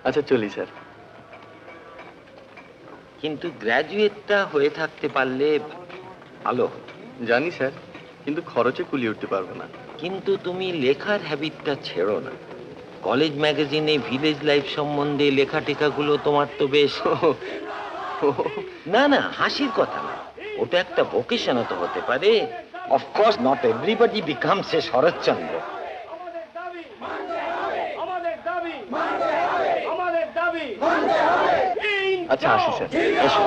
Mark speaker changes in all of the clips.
Speaker 1: আচ্ছা চলি স্যার।
Speaker 2: কিন্তু গ্র্যাজুয়েটটা হয়ে থাকতে পারলে ভালো হতো।
Speaker 1: জানি স্যার, কিন্তু খরচে কুলিয়ে উঠতে পারবো না।
Speaker 2: কিন্তু তুমি লেখার হ্যাবিটটা ছেড়ো না। কলেজ ম্যাগাজিনে ভিলেজ লাইফ সম্বন্ধে লেখা টেখাগুলো তোমার তো বেশ। না না, হাসির কথা না, ওটা একটা ভোকেশনও তো হতে পারে। Of course not everybody becomes a Saratchandra.
Speaker 1: আচ্ছা আসি স্যার।
Speaker 2: এসো।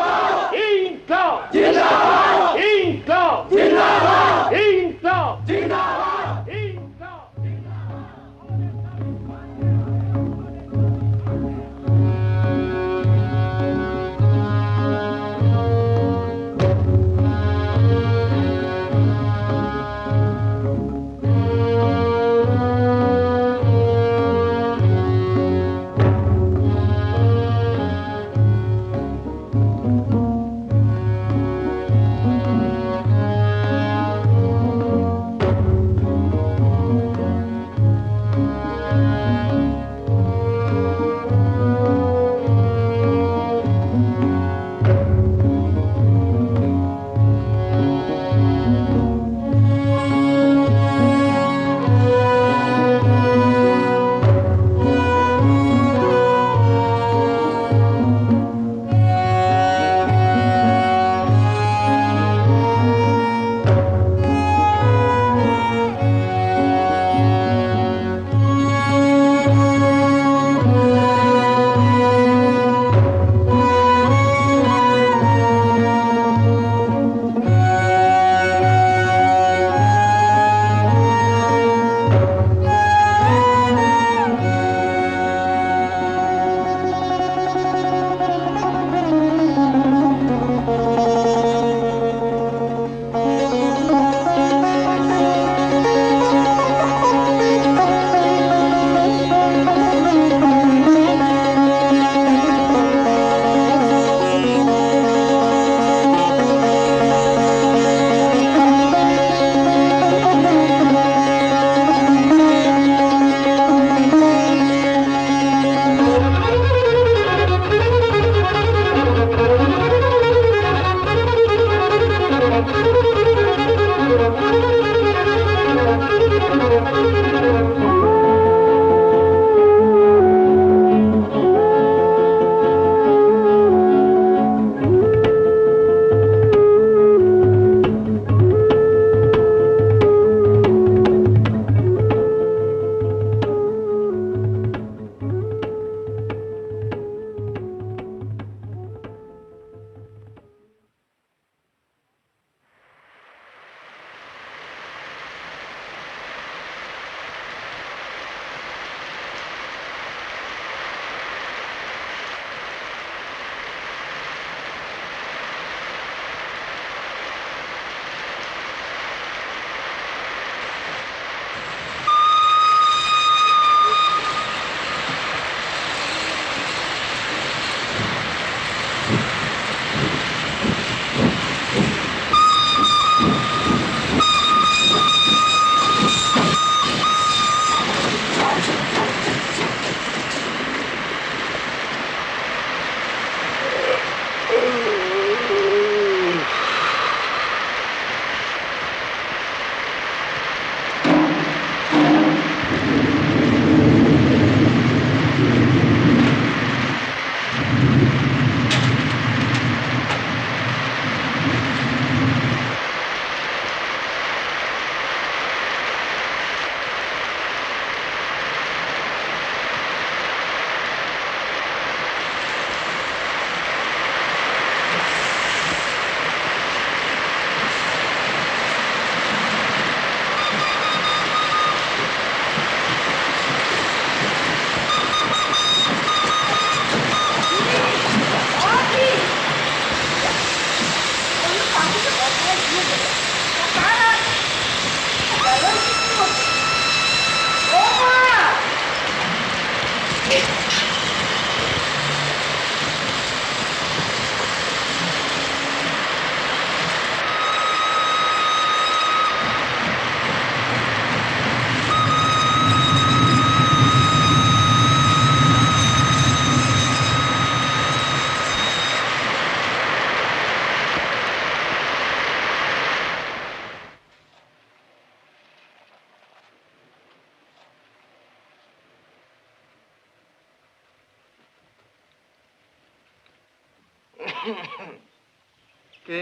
Speaker 1: কে?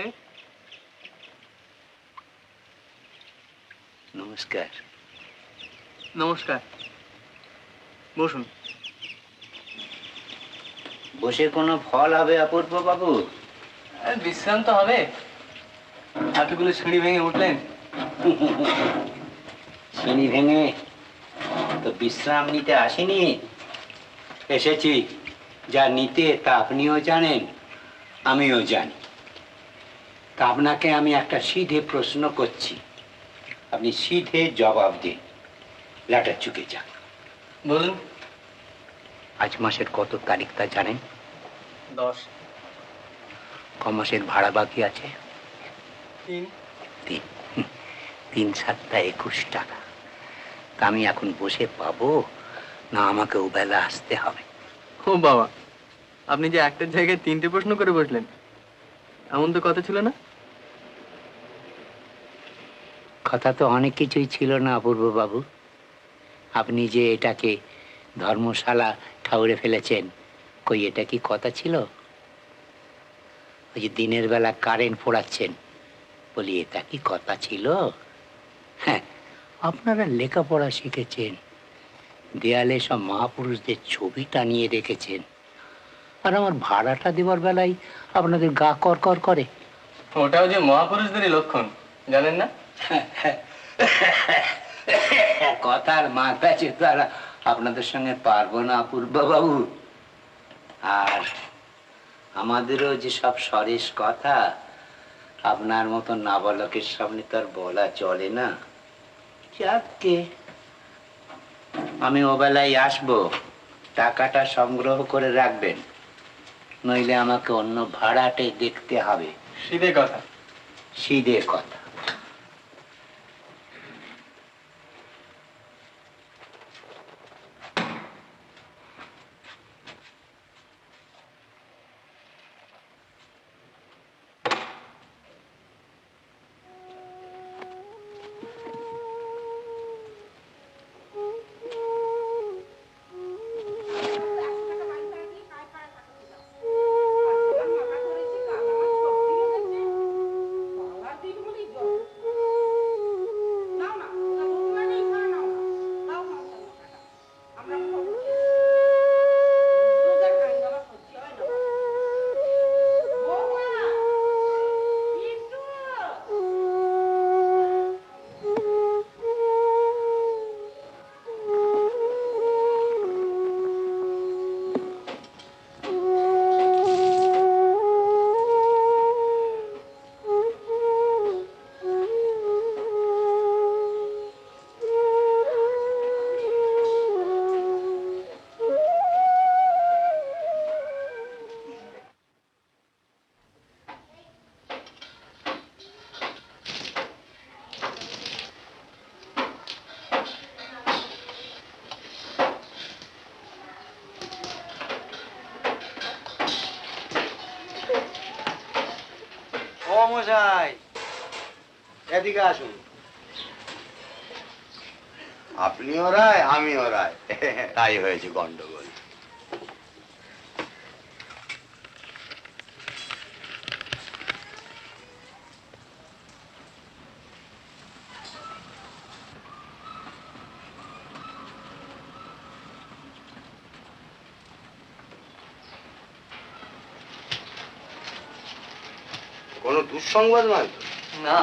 Speaker 3: নমস্কার।
Speaker 1: নমস্কার, বসুন।
Speaker 3: বসে কোনো ফল হবে অপূর্ব বাবু?
Speaker 1: বিশ্রাম তো হবে, এতগুলো সিঁড়ি ভেঙে উঠলেন।
Speaker 3: সিঁড়ি ভেঙে তো বিশ্রাম নিতে আসিনি, এসেছি যা নিতে তা আপনিও জানেন, আমিও জানি। তা আপনাকে আমি একটা সিধে প্রশ্ন করছি, আপনি সিধে জবাব দিন, ল্যাটার চুকে যান।
Speaker 1: বলুন।
Speaker 3: আজ মাসের কত তারিখ তা জানেন?
Speaker 1: 10।
Speaker 3: ক মাসের ভাড়া বাকি আছে?
Speaker 1: 3।
Speaker 3: 3। 3 7 21 টাকা। তা আমি এখন বসে পাবো না আমাকে ও বেলা আসতে হবে?
Speaker 1: ও বাবা, আপনি যে একটার জায়গায় 3টে প্রশ্ন করে বসলেন, এমন তো কথা ছিল না।
Speaker 3: কথা তো অনেক কিছুই ছিল না অপূর্ব বাবু। আপনি যে এটাকে ধর্মশালা ঠাউরে ফেলেছেন, কই এটা কি কথা ছিল? ওই যে দিনের বেলা কারেন্ট পোড়াচ্ছেন, বলি এটা কি কথা ছিল? হ্যাঁ, আপনারা লেখাপড়া শিখেছেন, দেয়ালে সব মহাপুরুষদের ছবি টানিয়ে রেখেছেন, আর আমার ভাড়াটা দেওয়ার বেলায় আপনাদের গা কর কর করে।
Speaker 1: ওটাও যে মহাপুরুষদেরই লক্ষণ, জানেন না?
Speaker 3: কথার মাথা তারা আপনাদের সঙ্গে পারবো না অপূর্ব বাবু। আর আমাদেরও যে সব সরেস কথা আপনার মতো নাবালকের সামনে তো আর বলা চলে না। যাকে আমি ও বেলায় আসবো, টাকাটা সংগ্রহ করে রাখবেন, নইলে আমাকে অন্য ভাড়াটে দেখতে হবে।
Speaker 1: সিধে কথা।
Speaker 3: সিধে কথা।
Speaker 4: মশাই, এদিকে আসুন। আপনিও রায়, আমিও রায়, তাই হয়েছে গন্ডগোল। কোনো দুঃসংবাদ নয় তো?
Speaker 1: না,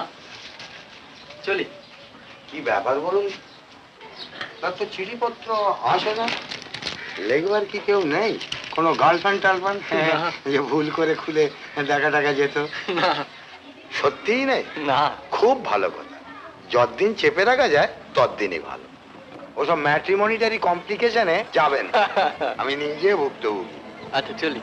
Speaker 1: চলি।
Speaker 4: কি ব্যাপার বলুন? তার তো চিঠিপত্র আসে না। লেখবার কি কেউ নেই? কোনো গার্লফ্রেন্ড টার্লফ্রেন্ড যে ভুল করে খুলে দেখা টাকা যেত?
Speaker 1: না।
Speaker 4: সত্যিই নেই?
Speaker 1: না।
Speaker 4: খুব ভালো কথা। যতদিন চেপে রাখা যায় ততদিনই ভালো। ওসব ম্যাট্রিমনিটারি কমপ্লিকেশনে যাবেন। আমি নিজে ভুক্তভোগী।
Speaker 1: আচ্ছা, চলি।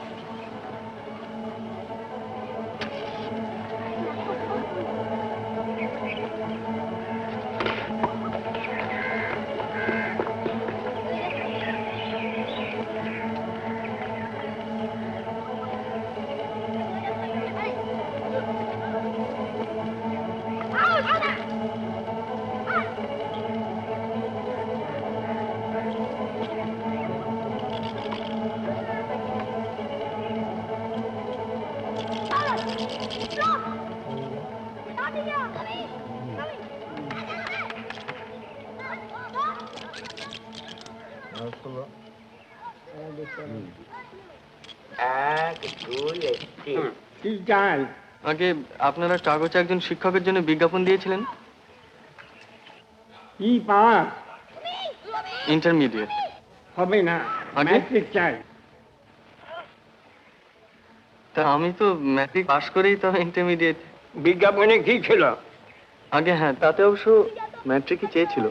Speaker 5: কি চাই?
Speaker 1: আগে আপনারা কাগজে একজন শিক্ষকের জন্য বিজ্ঞাপন দিয়েছিলেন।
Speaker 5: কি পাস?
Speaker 1: ইন্টারমিডিয়েট।
Speaker 5: হবে না,
Speaker 1: আগে?
Speaker 5: ম্যাট্রিক চাই।
Speaker 1: তা আমি তো ম্যাট্রিক পাশ করেই তো ইন্টারমিডিয়েট।
Speaker 5: বিজ্ঞাপনে কি ছিল?
Speaker 1: আগে হ্যাঁ, তাতে অবশ্য ম্যাট্রিকই চেয়েছিল।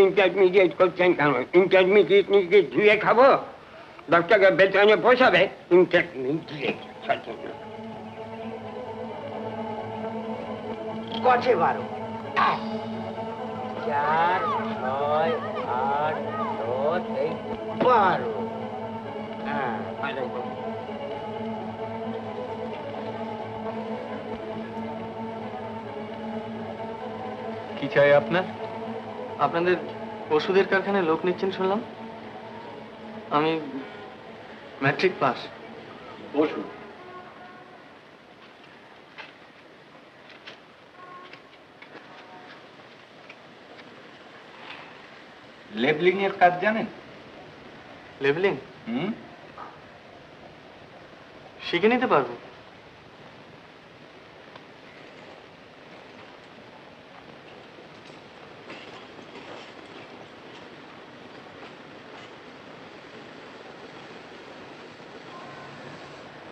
Speaker 5: ইন্টারমিডিয়েট করছেন কেন? ইন্টারমিডিয়েট নিজে ধুয়ে খাবো, 10 টাকা বেতনে পোষাবে? ইন্টারমিডিয়েট
Speaker 3: কছে 12 4 6 8 10 এই 12।
Speaker 5: হ্যাঁ,
Speaker 1: কি চাই আপনার? আপনাদের ওষুধের কারখানায় লোক নিচ্ছেন শুনলাম। আমি ম্যাট্রিক পাস।
Speaker 6: ওষুধ? লেবলিং এর কাজ জানেন?
Speaker 1: লেভেলিং
Speaker 6: হুম,
Speaker 1: শিখে নিতে পারবো।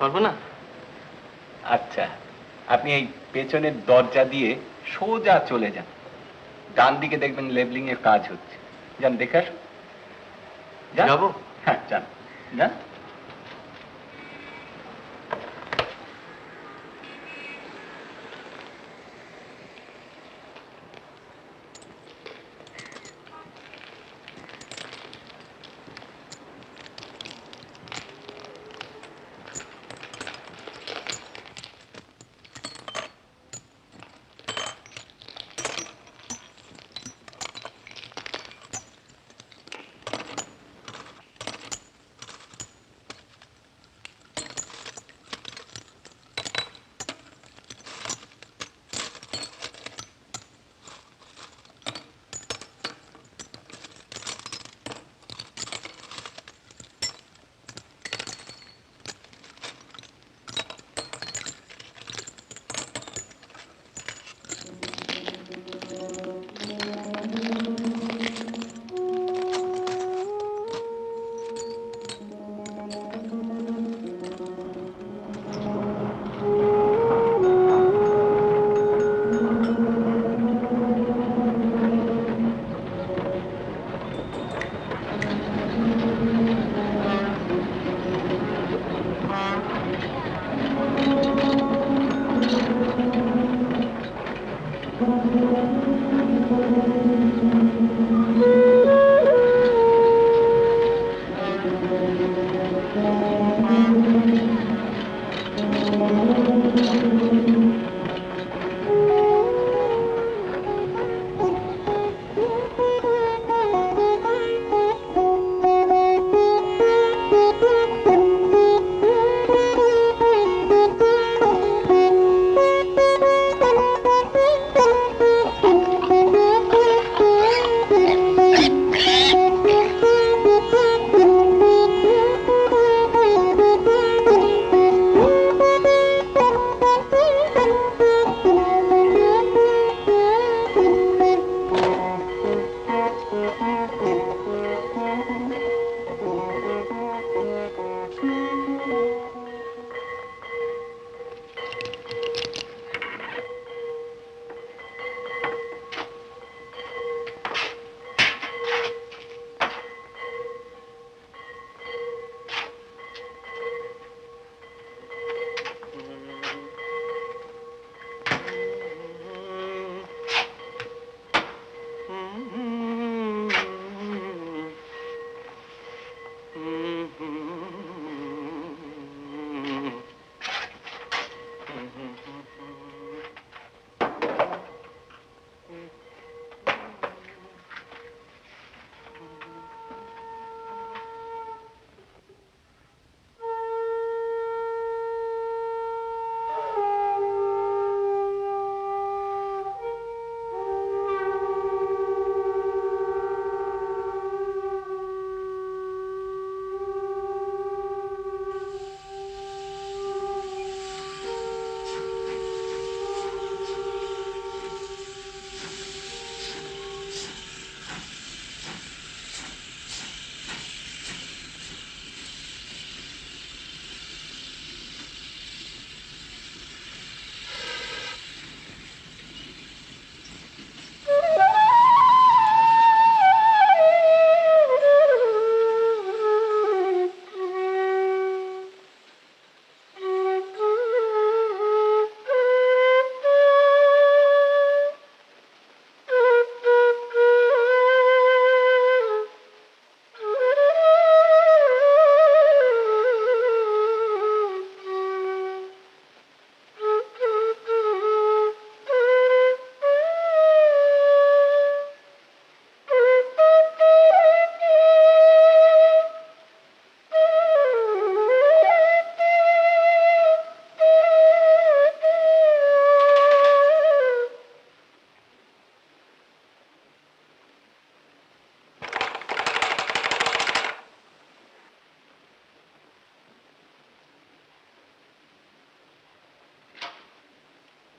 Speaker 1: পারবো না?
Speaker 6: আচ্ছা, আপনি এই পেছনের দরজা দিয়ে সোজা চলে যান, ডান দিকে দেখবেন লেবলিং এর কাজ হচ্ছে। যান, দেখে আসুন। যান।
Speaker 1: যাবো?
Speaker 6: হ্যাঁ, যান যান।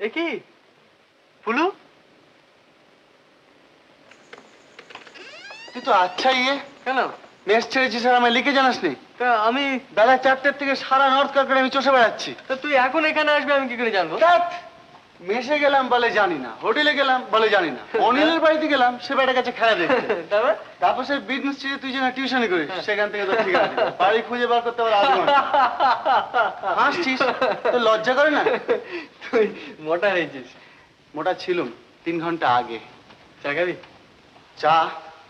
Speaker 1: এ কি ফুলু,
Speaker 4: তুই তো আচ্ছা
Speaker 1: কেন?
Speaker 4: মেস ছেড়েছিস আর আমায় লিখে জানাসনি?
Speaker 1: তা আমি,
Speaker 4: বেলা 4টের থেকে সারা নর্থ ক্যালকাটা আমি চষে বেড়াচ্ছি।
Speaker 1: তা তুই এখন এখানে আসবি আমি কি করে জানবো?
Speaker 4: ধ্যাৎ, মেসে গেলাম বলে জানি না, হোটেলে গেলাম বলে জানি না, অনিলের বাড়িতে গেলাম সে বেটার কাছে খেলা দেখতে,
Speaker 1: তারপর
Speaker 4: তারপর সে বিজনেস ছেড়ে তুই যেন টিউশনি করিস, সেখান থেকে তো ঠিক আছে বাড়ি খুঁজে বার করতে আবার আধ ঘন্টা। হাসছিস, তো লজ্জা করে না?
Speaker 1: তুই মোটা হয়েছিস।
Speaker 4: মোটা ছিলুম 3 ঘন্টা আগে।
Speaker 1: চা খাবি?
Speaker 4: চা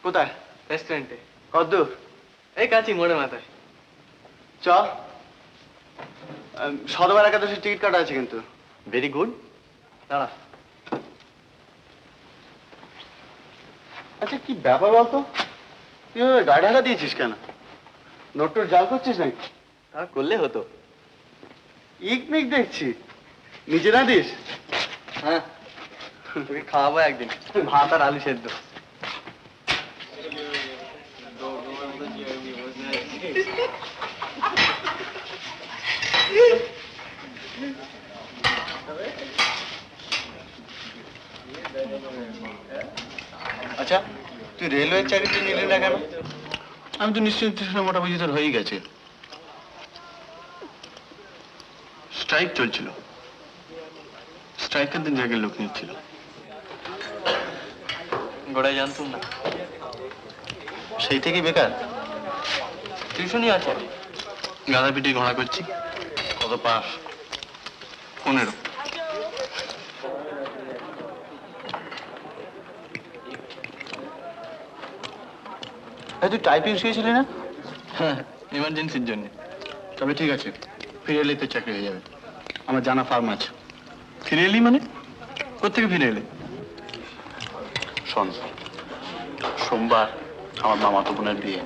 Speaker 4: কোথায়?
Speaker 1: রেস্টুরেন্টে।
Speaker 4: কদ্দূর?
Speaker 1: এই কাছি মোড়ে মাথায়।
Speaker 4: চ। সদবার একাদশীর টিকিট কাটা আছে কিন্তু।
Speaker 1: ভেরি গুড, দাঁড়া।
Speaker 4: আচ্ছা কি ব্যাপার বলতো, তুই গাড়ি ঢাকা দিয়েছিস কেন? নোটটোর জাল করছিস নাকি?
Speaker 1: তা করলে হতো।
Speaker 4: ইকনিক দেখছি, নিজে না দিস?
Speaker 1: হ্যাঁ, তোকে খাওয়াবো একদিন, ভাত আর আলু সেদ্ধ।
Speaker 4: আচ্ছা তুই রেলওয়ে চাকরিটা নিলি না কেন?
Speaker 7: আমি তো নিশ্চিত মোটামুটি তোর হয়েই গেছে। স্ট্রাইক চলছিল, স্ট্রাইকের দিন জায়গায় লোক নিচ্ছিল।
Speaker 1: গোড়ায় জানতুম না,
Speaker 7: সেই থেকেই বেকার।
Speaker 1: টিউশনই আছে।
Speaker 7: গাদা পিঠে ঘোড়া করছি। কত পাস? 15।
Speaker 4: তুই টাইপিং শিখেছিলি না?
Speaker 7: হ্যাঁ, ইমার্জেন্সির জন্য। তবে ঠিক আছে, ফিরে এলেই তোর চাকরি হয়ে যাবে। আমার জানা ফার্ম আছে। ফিরে এলি মানে? কোথেকে ফিরে এলে? শোন, সোমবার আমার মামাতো বোনের বিয়ে,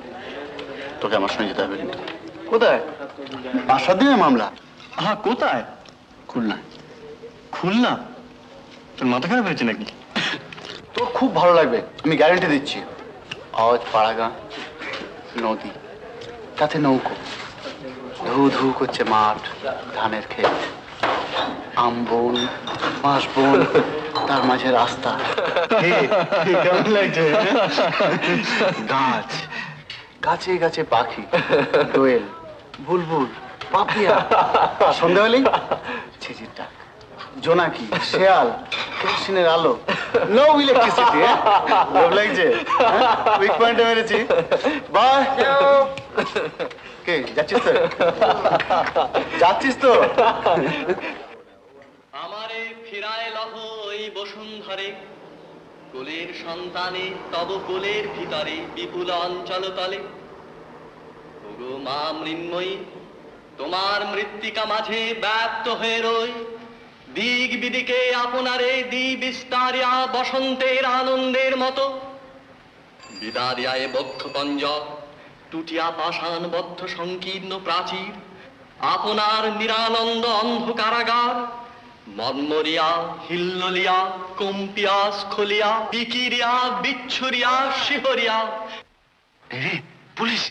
Speaker 7: তোকে আমার সঙ্গে যেতে হবে কিন্তু।
Speaker 4: কোথায়? 5-7 দিনের মামলা।
Speaker 7: হ্যাঁ, কোথায়? খুলনা। খুলনা? তোর মাথা খারাপ হয়েছে নাকি?
Speaker 4: তোর খুব ভালো লাগবে, আমি গ্যারান্টি দিচ্ছি। আওয়াজ পাড়াগা, নদী, তাতে নৌকো, ধু ধু করছে মাঠ, ধানের ক্ষেত, আম বন, বাঁশ বন, তার মাঝে রাস্তা। কেমন লাগছে? গাছ, গাছে গাছে পাখি, দোয়েল, বুলবুল, পাপিয়া, সন্ধ্যা হলেই ঝিঝির ডাক, জোনাকি, শেয়াল, কেরোসিনের আলো, নো ইলেকট্রিসিটি। লোভ লাগছে? উইক পয়েন্টে মেরেছি। বাই। কে যাচ্ছিস তো? যাচ্ছিস তো?
Speaker 1: আমারে ফিরায় লহ ওই বসুন্ধরে, কোলের সন্তানে তব কোলের ভিতরে বিপুল অঞ্চল তলে। ওগো মা মৃন্ময়ী, তোমার মৃত্তিকা মাঝে ব্যাপ্ত হয়ে রই, দিক বিদিকে আপনারে দি বিস্তারিয়া বসন্তের আনন্দের মতো। বিদারিয়ায় বক্ষ পঞ্জর, টুটিয়া পাষাণ বদ্ধ সংকীর্ণ প্রাচীর, আপনার নিরানন্দ অন্ধকারাগার, মর্মরিয়া, হিল্লোলিয়া, কম্পিয়া, স্খলিয়া, বিকিরিয়া, বিচ্ছুরিয়া, শিহরিয়া।
Speaker 7: পুলিশ!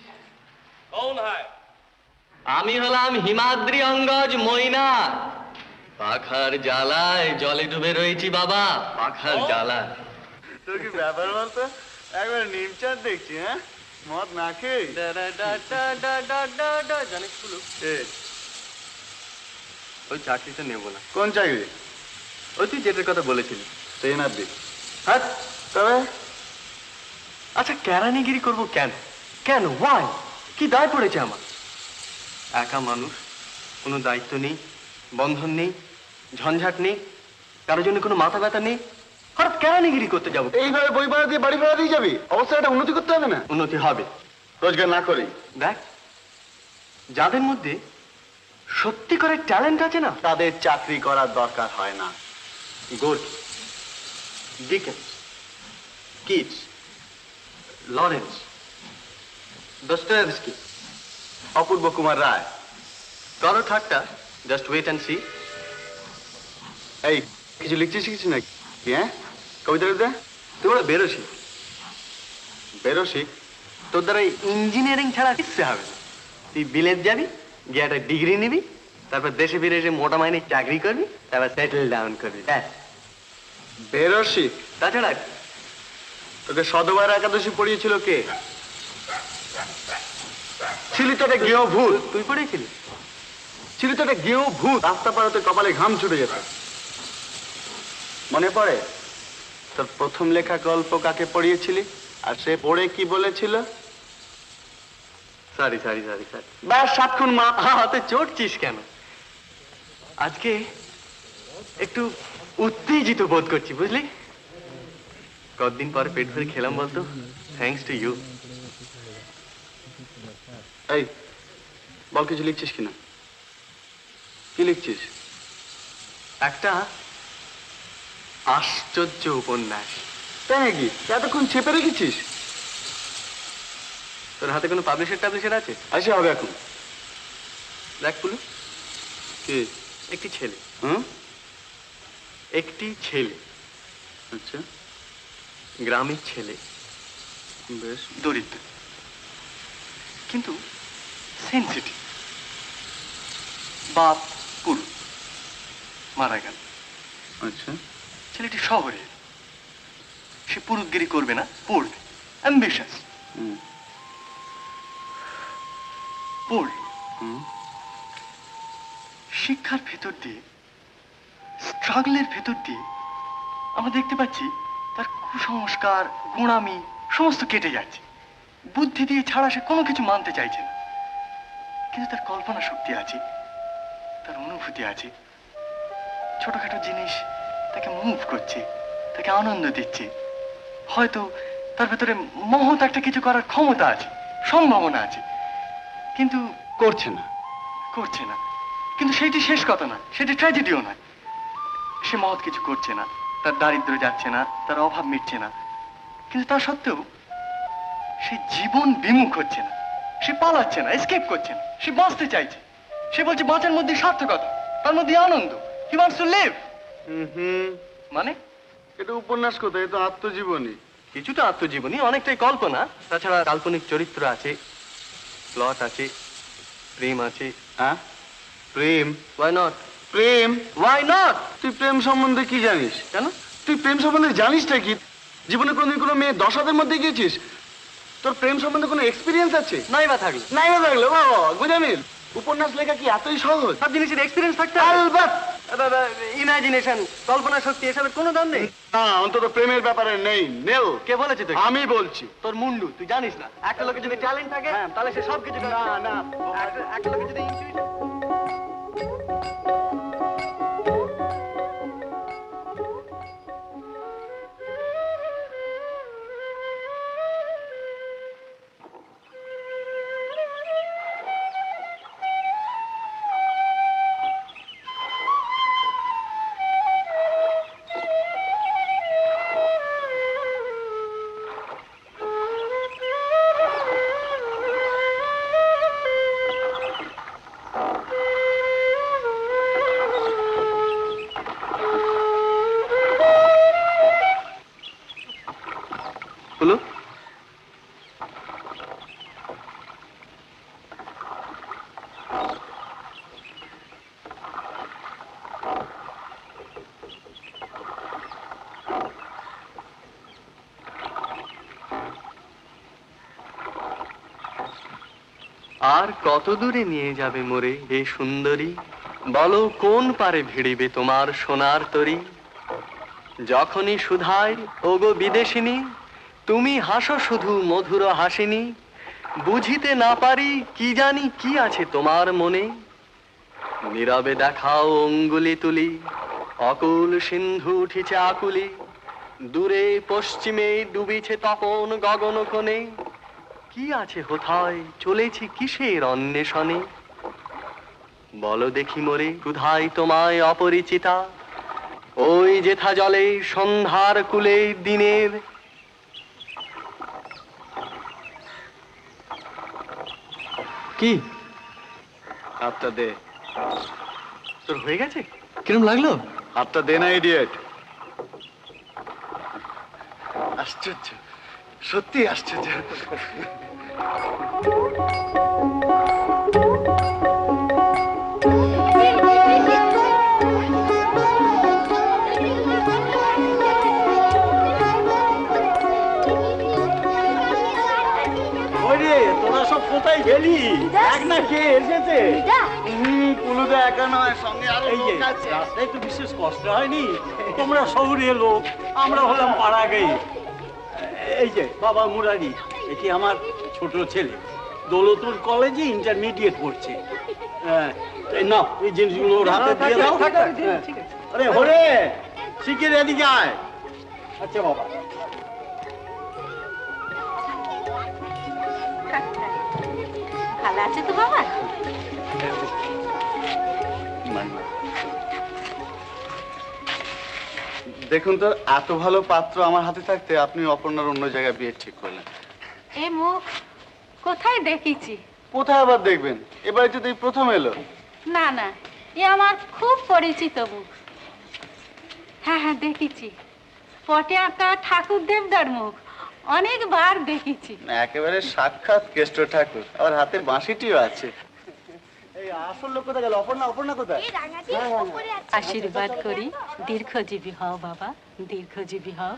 Speaker 1: আমি হলাম হিমাদ্রি অঙ্গজ ময়না। পাখার জ্বালায় জলে ডুবে রয়েছি বাবা, পাখার জ্বালায়।
Speaker 4: তোর কি ব্যাপার বলতো, একবার নিমচাঁদ দেখছি। হ্যাঁ, মদ না খেয়ে
Speaker 1: জানিস ফুলু, ওই চাকরিটা নেবো না।
Speaker 4: কোন চাকরি?
Speaker 1: ওই তুই যেটার কথা বলেছিলি।
Speaker 4: সেই না দিক। হ্যাঁ, তবে
Speaker 1: আচ্ছা কেরানিগিরি করবো কেন? কেন? ওয়াই? কি দায় পড়েছে আমার? একা মানুষ, কোনো দায়িত্ব নেই, বন্ধন নেই, ঝঞ্ঝাট নেই, কারোর জন্য কোনো মাথা ব্যথা নেই। হঠাৎ কেরানিগিরি করতে যাবো?
Speaker 4: এইভাবে বই ভাড়া দিয়ে বাড়ি ভাড়া দিয়ে যাবি? অবস্থাটা উন্নতি করতে হবে না?
Speaker 1: উন্নতি হবে।
Speaker 4: রোজগার না করি
Speaker 1: দেখ, যাদের মধ্যে সত্যি করে ট্যালেন্ট আছে না,
Speaker 4: তাদের চাকরি করার দরকার হয় না।
Speaker 1: গোড, ডিকেন্স, কিটস, লরেন্স, দস্তয়েভস্কি,
Speaker 4: অপূর্ব কুমার রায়।
Speaker 1: কারো ঠাট্টা, জাস্ট ওয়েট অ্যান্ড সি।
Speaker 4: এই কিছু লিখছিস কিছু নাকি? হ্যাঁ, কবিতা কবিতা
Speaker 1: তুই ওরা বেরোসি,
Speaker 4: বেরোসি।
Speaker 1: তোর দ্বারা ইঞ্জিনিয়ারিং ছাড়া কিচ্ছু হবে না। তুই বিলেত যাবি, গিয়ে একটা ডিগ্রি নিবি, তারপর দেশে ফিরে এসে মোটা মাইনে চাকরি করবি, তারপর সেটেল ডাউন করবি, ব্যাস।
Speaker 7: বেরসিক,
Speaker 1: তাছাড়া কি?
Speaker 7: তোকে সদবার একাদশী পড়িয়েছিল কে? ছিলি তো একটা গেঁয়ো ভূত,
Speaker 1: তুই পড়েছিলি?
Speaker 7: ছিলি তো একটা গেঁয়ো ভূত, রাস্তা পাড়াতে কপালে ঘাম ছুটে যেত। মনে পড়ে তোর প্রথম লেখা গল্প কাকে পড়িয়েছিলি, আর সে পড়ে কি বলেছিল?
Speaker 1: Sorry sorry sorry sorry.
Speaker 7: ব্যাস 7 খুন মাপ।
Speaker 1: হাতে চড়ছিস কেন? আজকে একটু উত্তেজিত বোধ করছি, বুঝলি? কতদিন পরে পেট ভরে খেলাম বলতো, থ্যাঙ্কস টু ইউ।
Speaker 7: এই বল, কিছু লিখছিস কিনা? কি লিখছিস?
Speaker 1: একটা আশ্চর্য উপন্যাস।
Speaker 7: তাই নাকি? এতক্ষণ চেপে রেখেছিস?
Speaker 1: তোর হাতে কোনো পাবলিশার আছে?
Speaker 7: আসে হবে এখন।
Speaker 1: দেখ পুলু,
Speaker 7: কি?
Speaker 1: একটি ছেলে,
Speaker 7: হুম,
Speaker 1: একটি ছেলে,
Speaker 7: আচ্ছা,
Speaker 1: গ্রামের ছেলে,
Speaker 7: বেশ।
Speaker 1: দরিদ্র কিন্তু সেন্সিটিভ। বাপ পুরু মারা গেল।
Speaker 7: আচ্ছা,
Speaker 1: ছেলেটি শহরে, সে পুরুতগিরি করবে না, পড়বে, অ্যাম্বিশাস,
Speaker 7: হুম,
Speaker 1: পড়বে।
Speaker 7: হুম,
Speaker 1: শিক্ষার ভেতর দিয়ে, স্ট্রাগলের ভেতর দিয়ে আমরা দেখতে পাচ্ছি তার কুসংস্কার, গোঁড়ামি সমস্ত কেটে যাচ্ছে। বুদ্ধি দিয়ে ছাড়া সে কোনো কিছু মানতে চাইছে না। কিন্তু তার কল্পনা শক্তি আছে, তার অনুভূতি আছে। ছোটখাটো জিনিস তাকে মুভ করছে, তাকে আনন্দ দিচ্ছে। হয়তো তার ভেতরে মহৎ একটা কিছু করার ক্ষমতা আছে, সম্ভাবনা আছে, কিন্তু
Speaker 7: করছে না।
Speaker 1: করছে না। কিন্তু সেটি শেষ কথা না, সেটি ট্র্যাজেডিও নয়। সে মহৎ কিছু করছে না, তার দারিদ্র্য যাচ্ছে না, তার অভাব মিটছে না, কিন্তু তা সত্ত্বেও সে জীবন বিমুখ হচ্ছে না, সে পালাচ্ছে না, এসকেপ করছে না, সে বাঁচতে চাইছে। সে বলছে বাঁচার মধ্যে সার্থকতা, তার মধ্যে আনন্দ। He wants to live.
Speaker 7: Hmm,
Speaker 1: মানে
Speaker 7: এটা উপন্যাস কোথায়? এটা আত্মজীবনী।
Speaker 1: কিছুটা আত্মজীবনী, অনেকটাই কল্পনা। তাছাড়া কাল্পনিক চরিত্র আছে, প্লট আছে, প্রেম আছে।
Speaker 7: হ্যাঁ, প্রেম?
Speaker 1: Why not?
Speaker 7: প্রেম?
Speaker 1: Why not?
Speaker 7: তুই প্রেম সম্বন্ধে কি জানিস?
Speaker 1: কেন?
Speaker 7: তুই প্রেম সম্বন্ধে জানিসটা কি? জীবনে কোনোদিন কোনো মেয়ে 10 হাতের মধ্যে গিয়েছিস? তোর প্রেম সম্বন্ধে কোনো এক্সপিরিয়েন্স আছে?
Speaker 1: নাই বা থাকলে?
Speaker 7: নাই বা থাকলে ও গুজামিল, উপন্যাস লেখা কি এতই সহজ?
Speaker 1: সব জিনিসের এক্সপিরিয়েন্স থাকতে হবে।
Speaker 7: আলবাত।
Speaker 1: ইমাজিনেশন, কল্পনা শক্তি, এসবের কোনো দাম নেই।
Speaker 7: না, অন্তত প্রেমের ব্যাপারে নেই। নেল।
Speaker 1: কে বলেছে তোকে?
Speaker 7: আমি বলছি।
Speaker 1: তোর মুন্ডু, তুই জানিস না একটা লোকের যদি ট্যালেন্ট থাকে তাহলে সে সব কিছু করে।
Speaker 7: না, না।
Speaker 1: একটা লোকের যদি intuition- বলো। আর কত দূরে নিয়ে যাবে মোরে হে সুন্দরী, বলো কোন পারে ভিড়িবে তোমার সোনার তরী। যখনই সুধায় ওগো বিদেশিনী, তুমি হাসো শুধু মধুর হাসিনী। বুঝিতে না পারি কি জানি কি আছে তোমার মনে। নীরবে দেখাও অঙ্গুলি তুলি, অকুল সিন্ধু উঠিছে আকুলি। দূরে পশ্চিমে ডুবিছে তপন গগন কোণে। কি আছে হোথায় চলেছি কিসের অন্বেষণে। বলো দেখি মোরে ক্ষুধাই তোমায় অপরিচিতা, ওই যেথা জলে সন্ধ্যার কুলে দিনের। কি
Speaker 7: হাতটা দে।
Speaker 1: তোর হয়ে গেছে? কিরম লাগলো?
Speaker 7: হাতটা দে না, ইডিয়েট। আশ্চর্য, সত্যি আশ্চর্য।
Speaker 8: Hey!
Speaker 7: গেলি দেখ না কে এসেছে।
Speaker 4: কুলুদা একা নয়, সঙ্গে আরো
Speaker 7: এই যে
Speaker 4: লোক আছে।
Speaker 7: রাস্তায় একটু বিশেষ কষ্ট হয়নি, তোমরা শহুরে লোক, আমরা হলাম পাড়া গেয়ে। এই যে বাবা মুরারি, এটি আমার ছোট ছেলে, দৌলতপুর কলেজে ইন্টারমিডিয়েট পড়ছে। হ্যাঁ, এই নাও এই জিনিসগুলো ওর হাতে দিয়ে দাও। হ্যাঁ। আরে হরে, শিখিয়ে এদিকে আয়। আচ্ছা বাবা।
Speaker 8: ভালো আছে তো বাবা?
Speaker 4: দেখুন তো, এত ভালো পাত্র আমার হাতে থাকতে আপনি অপর্ণার অন্য জায়গায় বিয়ে ঠিক করলেন।
Speaker 8: এ মুখ কোথায় দেখেছি?
Speaker 4: কোথায় আবার দেখবেন, এবারে যদি প্রথম এলো।
Speaker 8: না না, এ আমার খুব পরিচিত মুখ। হ্যাঁ হ্যাঁ দেখেছি, পটে আঁকা ঠাকুর দেবদার মুখ অনেকবার দেখেছি।
Speaker 4: একেবারে সাক্ষাৎ কেষ্ট ঠাকুর, আবার হাতে বাঁশিটিও আছে। এই আসল লোক কোথায় গেল? অপর্ণা, অপর্ণা কোথায়?
Speaker 8: আশীর্বাদ করি দীর্ঘজীবী হও বাবা, দীর্ঘজীবী হও।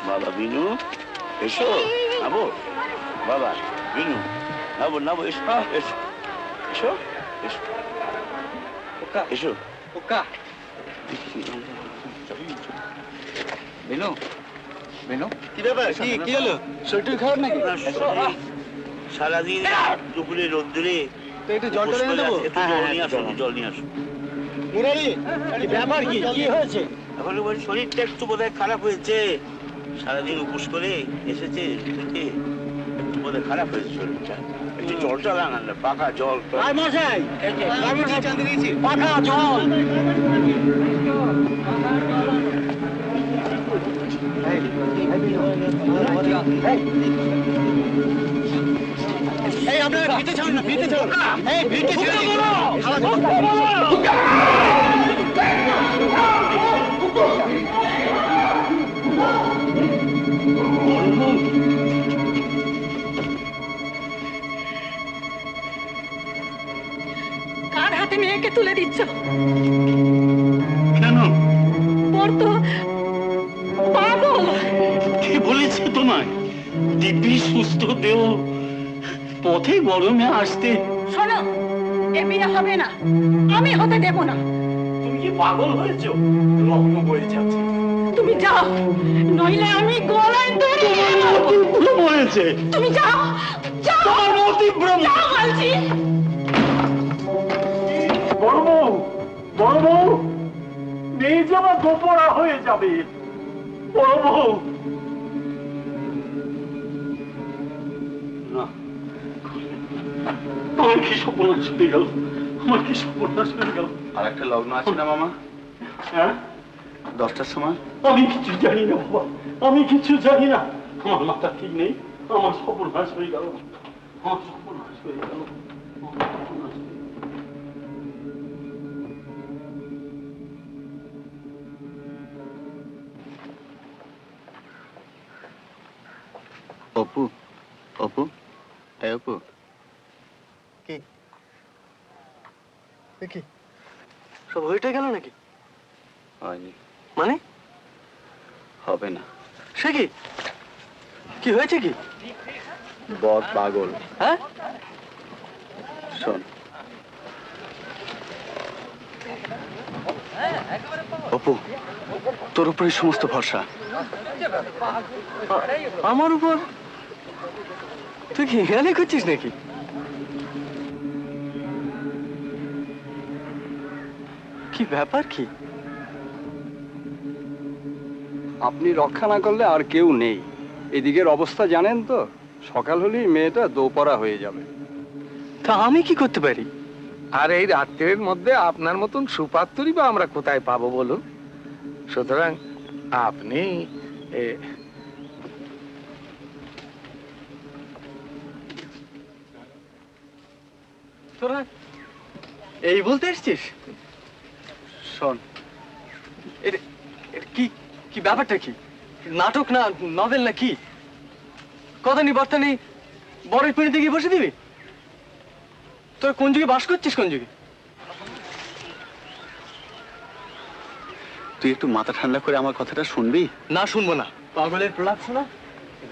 Speaker 9: বাবা বিনু, এসো। নাবো বাবা, বিনু নাবো, নাবো, এসো এসো এসো এসো এসো।
Speaker 7: বিনু, বিনু,
Speaker 4: কি ব্যাপার? কি হলো? শরীর খারাপ নাকি?
Speaker 9: সারাদিন দুপুরে রোদ্দুরে
Speaker 4: তো একটু জল টল এনে দেবো?
Speaker 9: একটু জল নিয়ে আসো, জল নিয়ে আসো।
Speaker 4: মুরারি, ব্যাপার কি? কি হয়েছে?
Speaker 9: এখন বলি শরীরটা একটু বোধহয় খারাপ হয়েছে, সারাদিন উপোস করে এসেছে থেকে একটু বোধহয় খারাপ হয়েছে শরীরটা। একটু জল টল আনান না, পাকা জল।
Speaker 7: মশাই, পাখা জল।
Speaker 4: এই আপনারা ভিটে ছাড়ুন না, ভিটে ছাড়ুন। এই ভিটে ছেড়ে দিন।
Speaker 8: কার হাতে মেয়েকে তুলে দিচ্ছ?
Speaker 7: কেন?
Speaker 8: ওর তো পাগল।
Speaker 7: কে বলেছে তোমায় দিব্যি সুস্থ দেহ পথে গরমে আসতে?
Speaker 8: শোনো, এ বিয়ে হবে না, আমি হতে দেব না।
Speaker 10: কি পাগল হয়েছো? রক্ত বয়ে যাচ্ছে।
Speaker 8: তুমি যাও, নইলে আমি গলায় দড়ি
Speaker 10: ভুল বলেছে।
Speaker 8: তুমি যাও, যাও,
Speaker 10: তোমার মতিভ্রম।
Speaker 8: যাও বলছি।
Speaker 10: বড় বউ, বড় বউ, নিজ আমার গোপরা হয়ে যাবে। বড় বউ, না, আমার কি সর্বনাশ হয়ে গেল, আমার কি সর্বনাশ হয়ে গেল।
Speaker 7: আর একটা লগ্ন আছে না মামা,
Speaker 10: হ্যাঁ,
Speaker 7: 10টার সময়?
Speaker 10: আমি কিছু জানি না বাবা, আমি কিছু জানি না। আমার মাথা ঠিক নেই, আমার সর্বনাশ হয়ে গেল, আমার সর্বনাশ হয়ে গেল, আমার সর্বনাশ হয়ে গেল।
Speaker 7: অপু, অপু, এই অপু,
Speaker 1: কি কি সব হয়েটে গেল নাকি?
Speaker 7: হয়নি,
Speaker 1: মানে
Speaker 7: হবে না।
Speaker 1: সে কি কি হয়েছে কি?
Speaker 7: বর পাগল।
Speaker 1: হ্যাঁ,
Speaker 7: শোন অপু, তোর উপরে সমস্ত ভরসা।
Speaker 1: আমার উপর? তুই কি হেয়ালি করছিস নাকি? কি ব্যাপার কি?
Speaker 11: আপনি রক্ষা না করলে আর কেউ নেই। এদিকের অবস্থা জানেন তো, সকাল হলেই মেয়েটা দোপরা হয়ে যাবে।
Speaker 1: তা আমি কি করতে পারি?
Speaker 12: আর এই রাত্রের মধ্যে আপনার মতন সুপাত্তরই বা আমরা কোথায় পাবো বলুন? সুতরাং আপনি
Speaker 1: তোরা এই বলতে এসছিস?
Speaker 7: শোন,
Speaker 1: কি কি ব্যাপারটা কি? নাটক না নভেল না কি? কথা নেই বার্তা নেই, বরের পিঁড়িতে গিয়ে বসে দিবি? তোর কোন যুগে বাস করছিস, কোন যুগে?
Speaker 7: তুই একটু মাথা ঠান্ডা করে আমার কথাটা শুনবি?
Speaker 1: না, শুনবো না। পাগলের প্রলাপ শোনা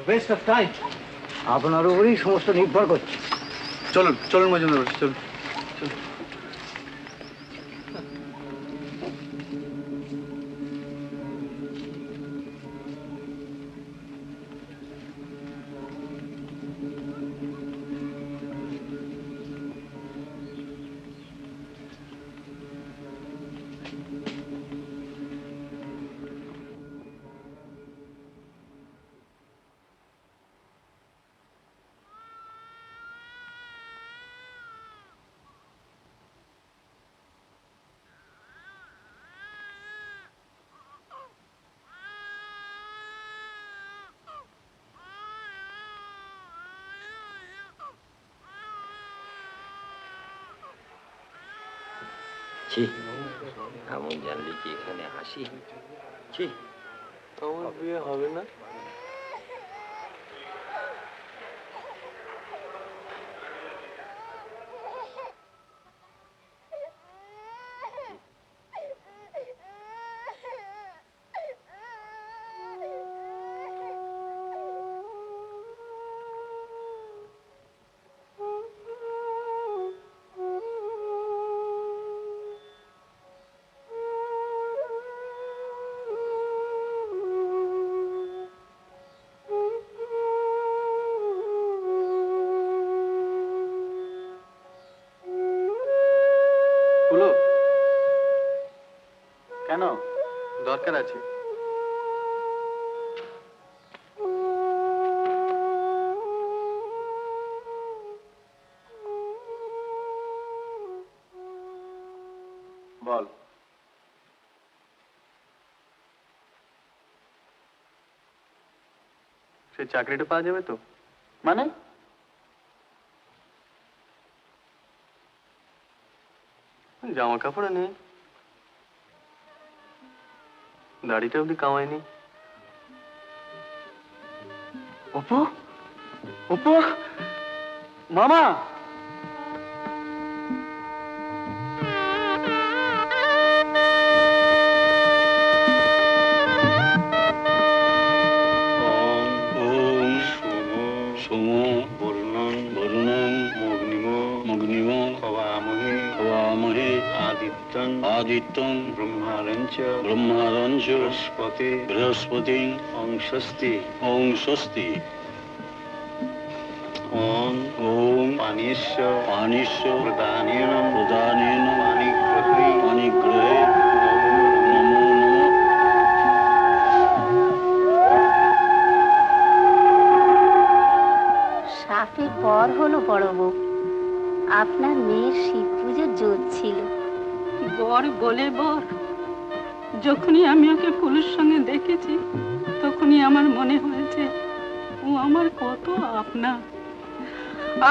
Speaker 1: ওয়েস্ট অফ টাইম।
Speaker 3: আপনার উপরেই সমস্ত নির্ভর করছে।
Speaker 7: চলুন চলুন মজুমদার, চলুন।
Speaker 2: ছি, এমন জানলে কি এখানে হাসি? ছি,
Speaker 1: আমার বিয়ে হবে না।
Speaker 7: বলো, কেন?
Speaker 1: দরকার আছে।
Speaker 7: বল।
Speaker 1: সে চাকরিটা পাওয়া যাবে তো?
Speaker 7: মানে?
Speaker 1: জামা কাপড় নেই, দাড়িটা অব্দি কামায়নি। অপু, অপু, মামা।
Speaker 10: সোম বরুণং বরুণং মগ্নিম অগ্নিমং হবামহে আদিত্যং ব্রহ্মাণঞ্চ বৃহস্পতি ওং স্বস্তি ওম পানিশ্চ প্রদানেন পানিগ্রহে নমো নমঃ।
Speaker 8: সাপের পর হলো বড় বউ, আপনার মেয়ের শিব পুজোর জোর ছিল।
Speaker 13: বর বলে বর, যখনই আমি ওকে পুলুর সঙ্গে দেখেছি তখনই আমার মনে হয়েছে ও আমার কত আপনা।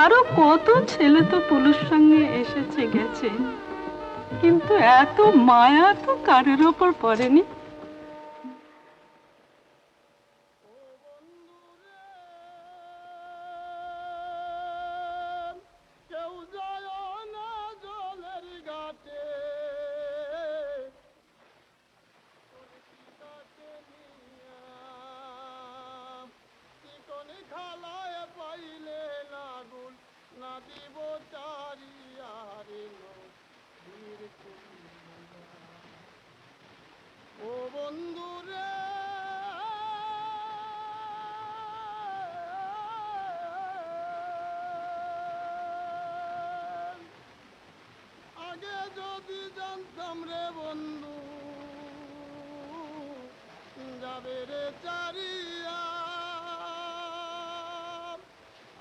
Speaker 13: আরো কত ছেলে তো পুলুর সঙ্গে এসেছে গেছে, কিন্তু এত মায়া তো কারোর ওপর পড়েনি।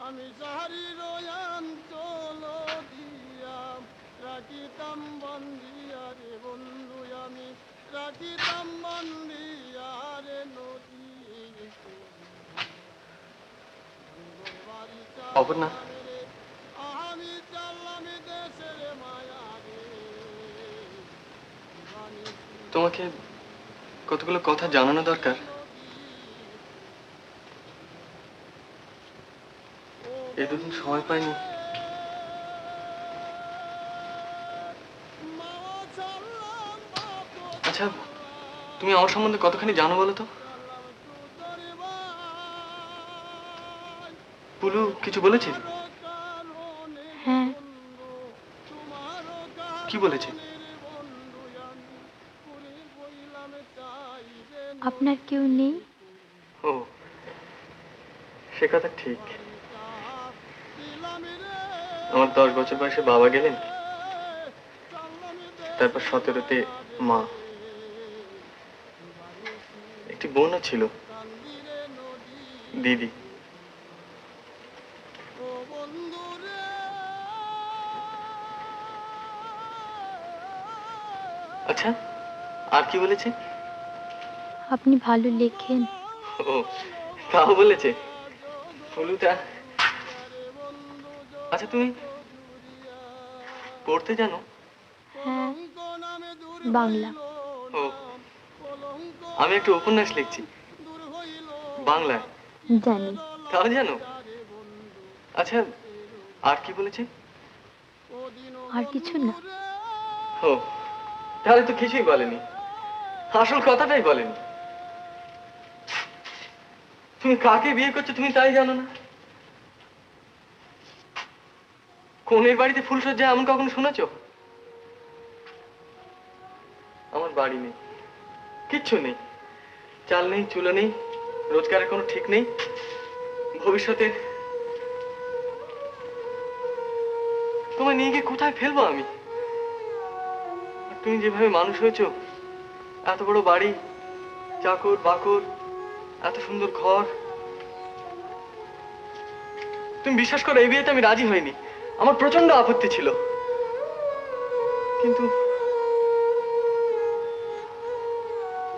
Speaker 10: আমি সাহারির অঞ্চল দিয়া রাখিতাম বন্দিয়া রে বন্ধু, আমি রাখিতাম বন্দিয়া রে নদী।
Speaker 1: অপর্ণা,
Speaker 10: আমি চাললাম দেশের মায়া রে।
Speaker 1: তোমাকে কতগুলো কথা জানানো দরকার। এই দুদিন সময় পাইনি। আচ্ছা, তুমি আমার সম্বন্ধে কতখানি জানো বলো তো? পুলু কিছু বলেছে?
Speaker 14: হ্যাঁ।
Speaker 1: কি বলেছে?
Speaker 14: আপনার কেউ নেই?
Speaker 1: ও, সে কথা ঠিক। আমার 10 বছর বয়সে বাবা গেলেন, তারপর 17তে মা। একটি বোনও ছিল, দিদি। আচ্ছা, আর কি বলেছে?
Speaker 14: আপনি ভালো লেখেন।
Speaker 1: ও, তাও বলেছে? ফুলুটা। আচ্ছা, তুমি পড়তে জানো?
Speaker 14: হ্যাঁ, বাংলা।
Speaker 1: ও, আমি একটা উপন্যাস লিখছি বাংলায়।
Speaker 14: জানি।
Speaker 1: তাও জানো? আচ্ছা, আর কি বলেছে?
Speaker 14: আর কিছু না।
Speaker 1: ও, তাহলে তো কিছুই বলেনি, আসল কথাটাই বলেনি। তুমি কাকে বিয়ে করছো তুমি তাই জানো না? কোনের বাড়িতে ফুলসজ্জা এমন কখনো শুনেছো? আমার বাড়ি নেই, কিচ্ছু নেই, চাল নেই, চুলো নেই, রোজগারের কোনো ঠিক নেই, ভবিষ্যতে তোমায় নিয়ে গিয়ে কোথায় ফেলবো আমি? তুমি যেভাবে মানুষ হয়েছো, এত বড় বাড়ি, চাকর বাকর, এত সুন্দর ঘর, তুমি বিশ্বাস করো এই বিয়েতে আমি রাজি হইনি। আমার প্রচন্ড আপত্তি ছিল, কিন্তু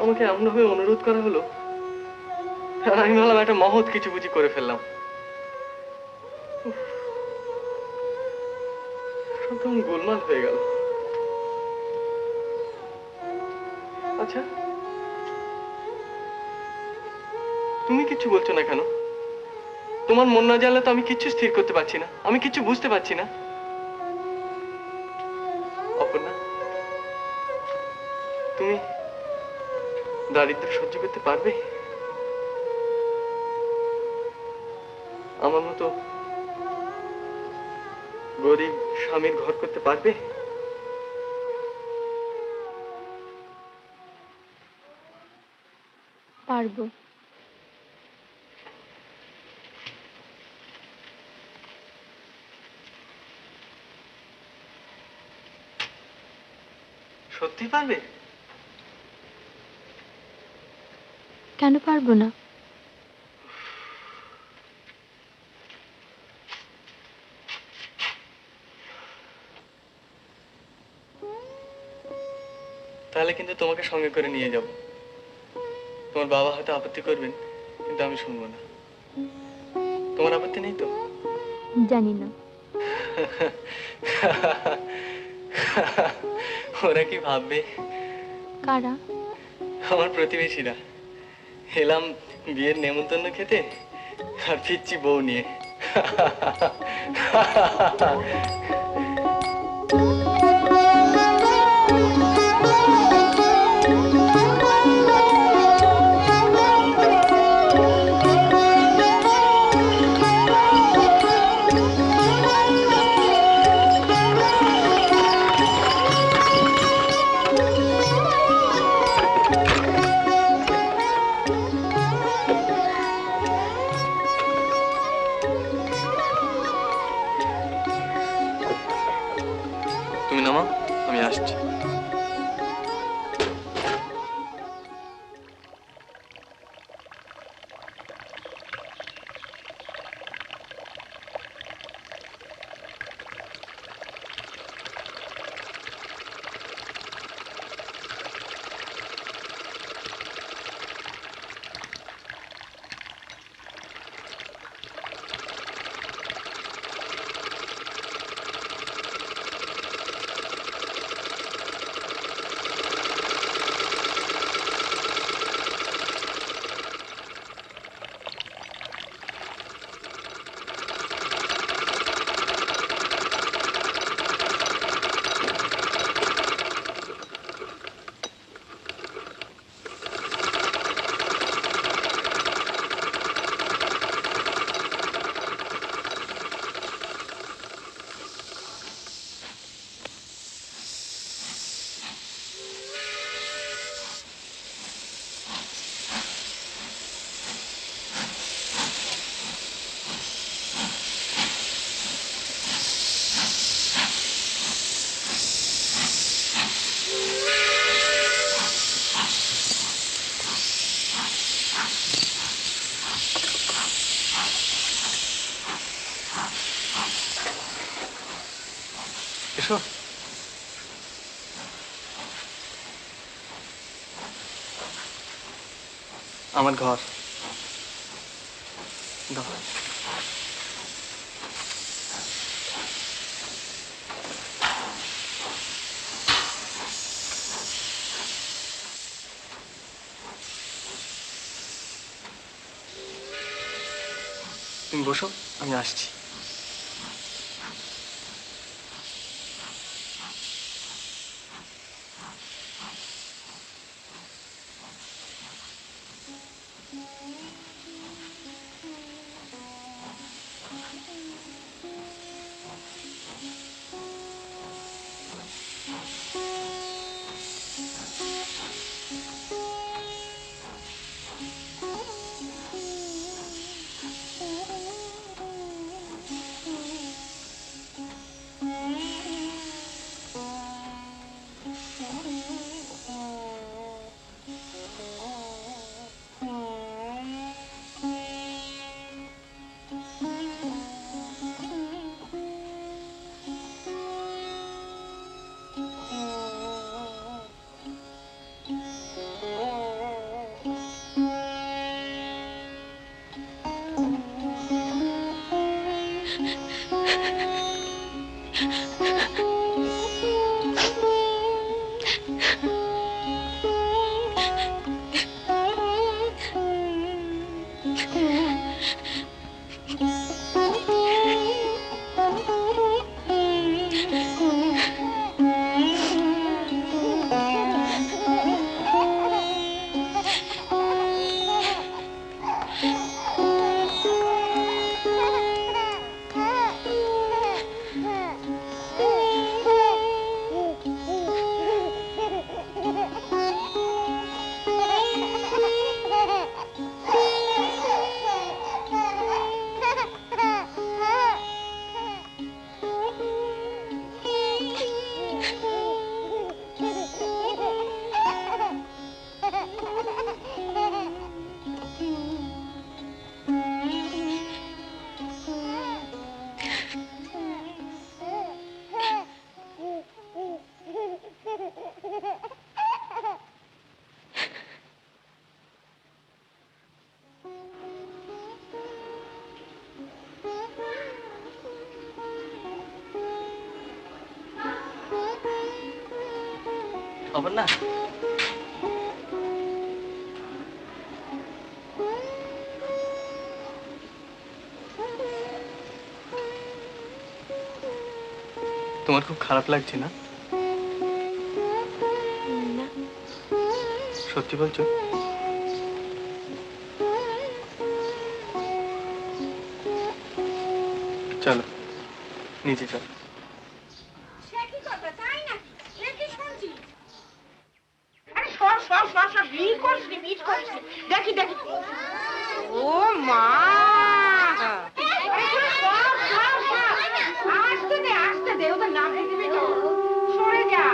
Speaker 1: আমাকে এমনভাবে অনুরোধ করা হলো, আর আমি ভাবলাম একটা মহৎ কিছু বুঝি করে ফেললাম। সব কেমন গোলমাল হয়ে গেল। আচ্ছা, তুমি কিচ্ছু বলছো না কেন? তোমার মন না জানলে তো আমি কিচ্ছু স্থির করতে পারছি না, আমি কিচ্ছু বুঝতে পারছি না। অপর্ণা, তুমি দারিদ্র্য সহ্য করতে পারবে? আমার মতো গরিব স্বামীর ঘর করতে পারবে?
Speaker 14: পারবো।
Speaker 1: সত্যি পারবে?
Speaker 14: কেন পারবো না?
Speaker 1: তাহলে কিন্তু তোমাকে সঙ্গে করে নিয়ে যাব। তোমার বাবা হয়তো আপত্তি করবেন, কিন্তু আমি শুনবো না। তোমার আপত্তি নেই তো?
Speaker 14: জানি না।
Speaker 1: ওরা কি ভাববে?
Speaker 14: কারা?
Speaker 1: আমার প্রতিবেশীরা। এলাম বিয়ের নেমন্তন্ন খেতে, আর ফিরছি বউ নিয়ে। তুমি নামা, আমি আসছি। এসো। আমার ঘর দাও। তুমি বসো, আমি আসছি। খবর না? তোমার খুব খারাপ লাগছে না?
Speaker 14: না।
Speaker 1: সত্যি বলছো? চলো নিচে চলো।
Speaker 8: দেখি দেখি ও মা আসতে দে ওদের নাম দিবি তো সরে যা।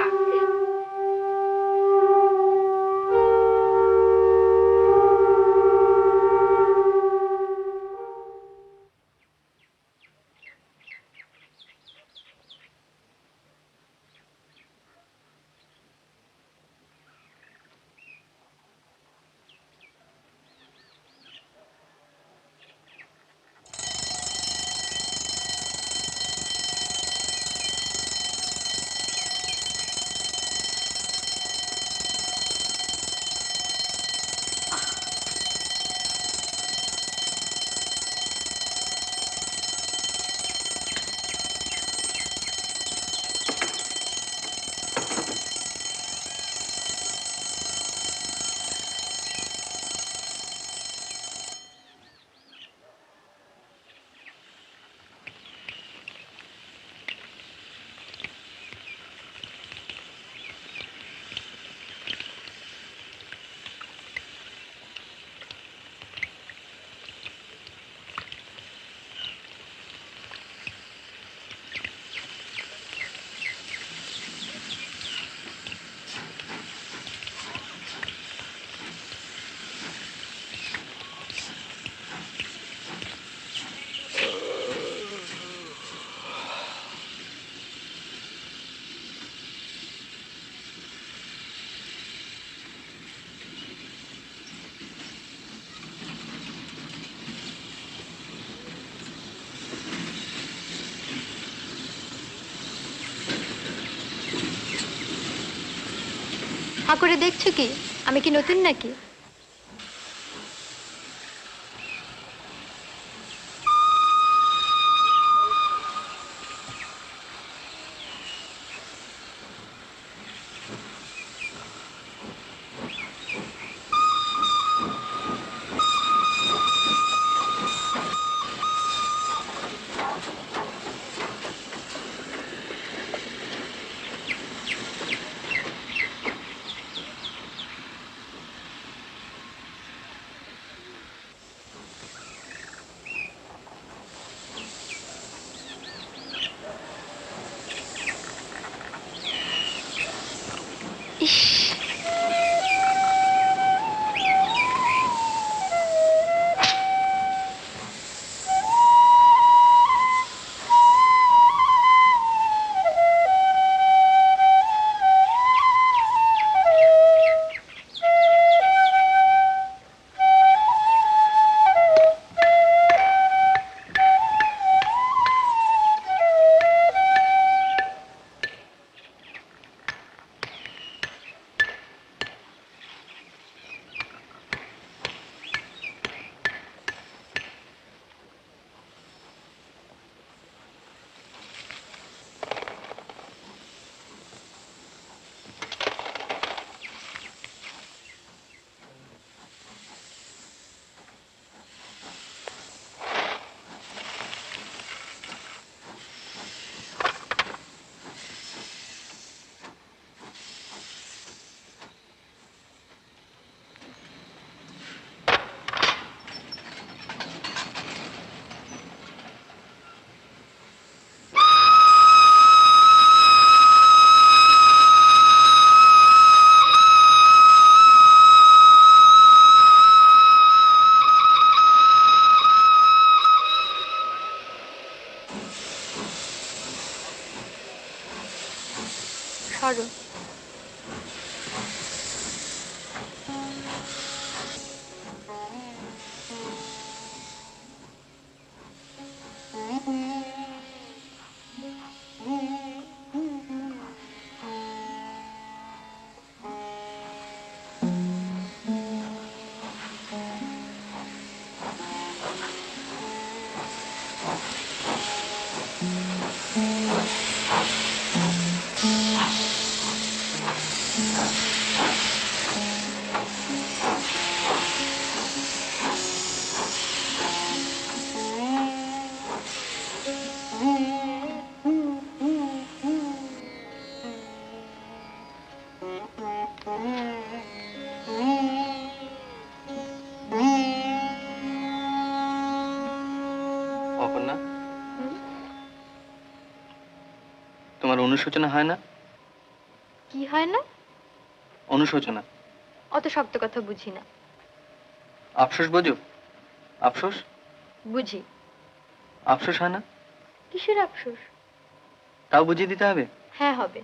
Speaker 14: হা করে দেখছো কি? আমি কি নতুন নাকি? সরো।
Speaker 1: অপর্ণা, তোমার অনুশোচনা হয় না?
Speaker 14: কি হয় না?
Speaker 1: অনুশোচনা।
Speaker 14: অত শক্ত কথা বুঝি না।
Speaker 1: আফসোস বোঝো? আফসোস
Speaker 14: বুঝি।
Speaker 1: আফসোস হয় না?
Speaker 14: কিসের আফসোস?
Speaker 1: তাও বুঝিয়ে দিতে হবে?
Speaker 14: হ্যাঁ হবে।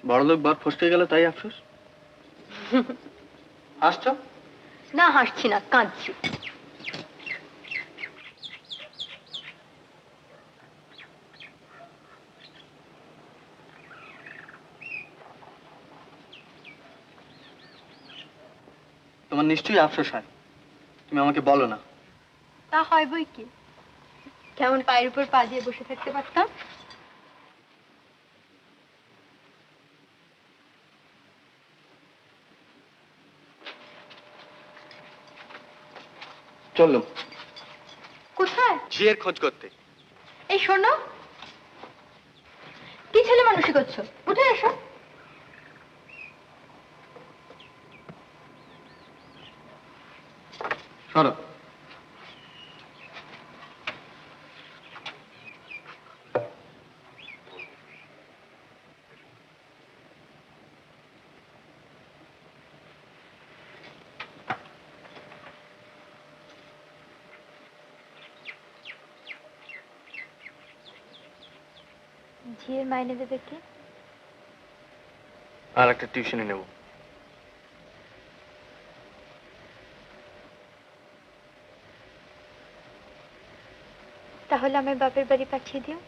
Speaker 1: বড়লোক বর ফসকে গেল তাই আফসোস? হাসছো?
Speaker 14: না হাসছি না, কাঁদছি।
Speaker 1: তোমার নিশ্চয়ই আফসোস হয়, তুমি আমাকে বলো না।
Speaker 14: তা হয় বই কি, কেমন পায়ের উপর পা দিয়ে বসে থাকতে পারতাম।
Speaker 1: চললাম।
Speaker 14: কোথায়?
Speaker 1: ঝিয়ের খোঁজ করতে।
Speaker 14: এই শোনো, কি ছেলে মানুষই করছো, উঠে এসো।
Speaker 1: সরো।
Speaker 14: ঝিয়ের মাইনে দেবে কে?
Speaker 1: আর একটা টিউশনে নেব।
Speaker 14: তাহলে আমার বাপের বাড়ি পাঠিয়ে দিও।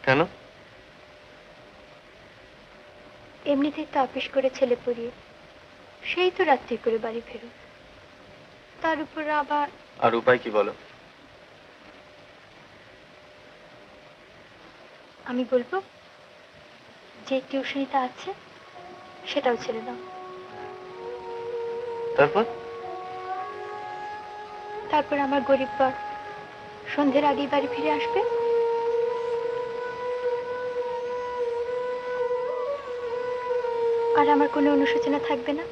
Speaker 1: কেন?
Speaker 14: এমনিতেই তো আপিস করে ছেলে পড়িয়ে সেই তো রাত্রি করে বাড়ি ফেরো, তার উপর আবার।
Speaker 1: আর উপায় কি বলো?
Speaker 14: আমি বলবো যে টিউশনিটা আছে সেটাও ছেড়ে দাও।
Speaker 1: তারপর?
Speaker 14: তারপর আমার গরিব বর সন্ধ্যের আগেই বাড়ি ফিরে আসবে। আর আমার কোনো অনুশোচনা থাকবে না।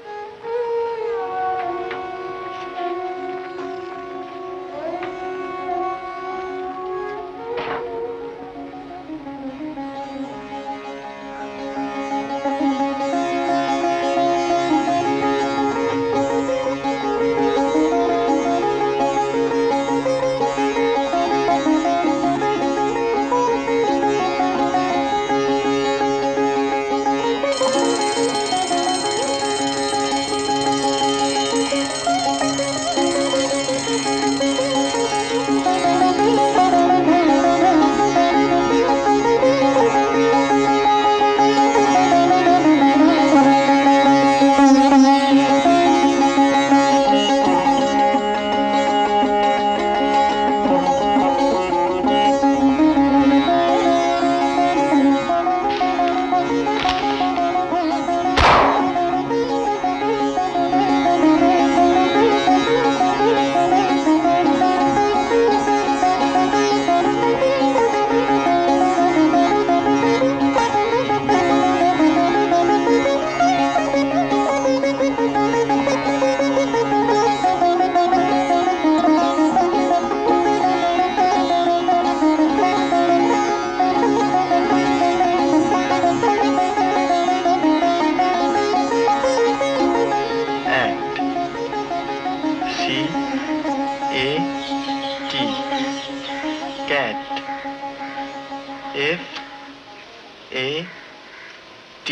Speaker 1: F-A-T,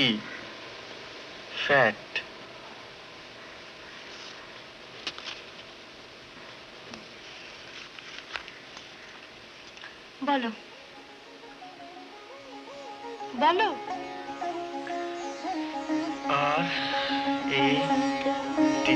Speaker 1: fat.
Speaker 14: বলো বলো।
Speaker 1: R-A-T.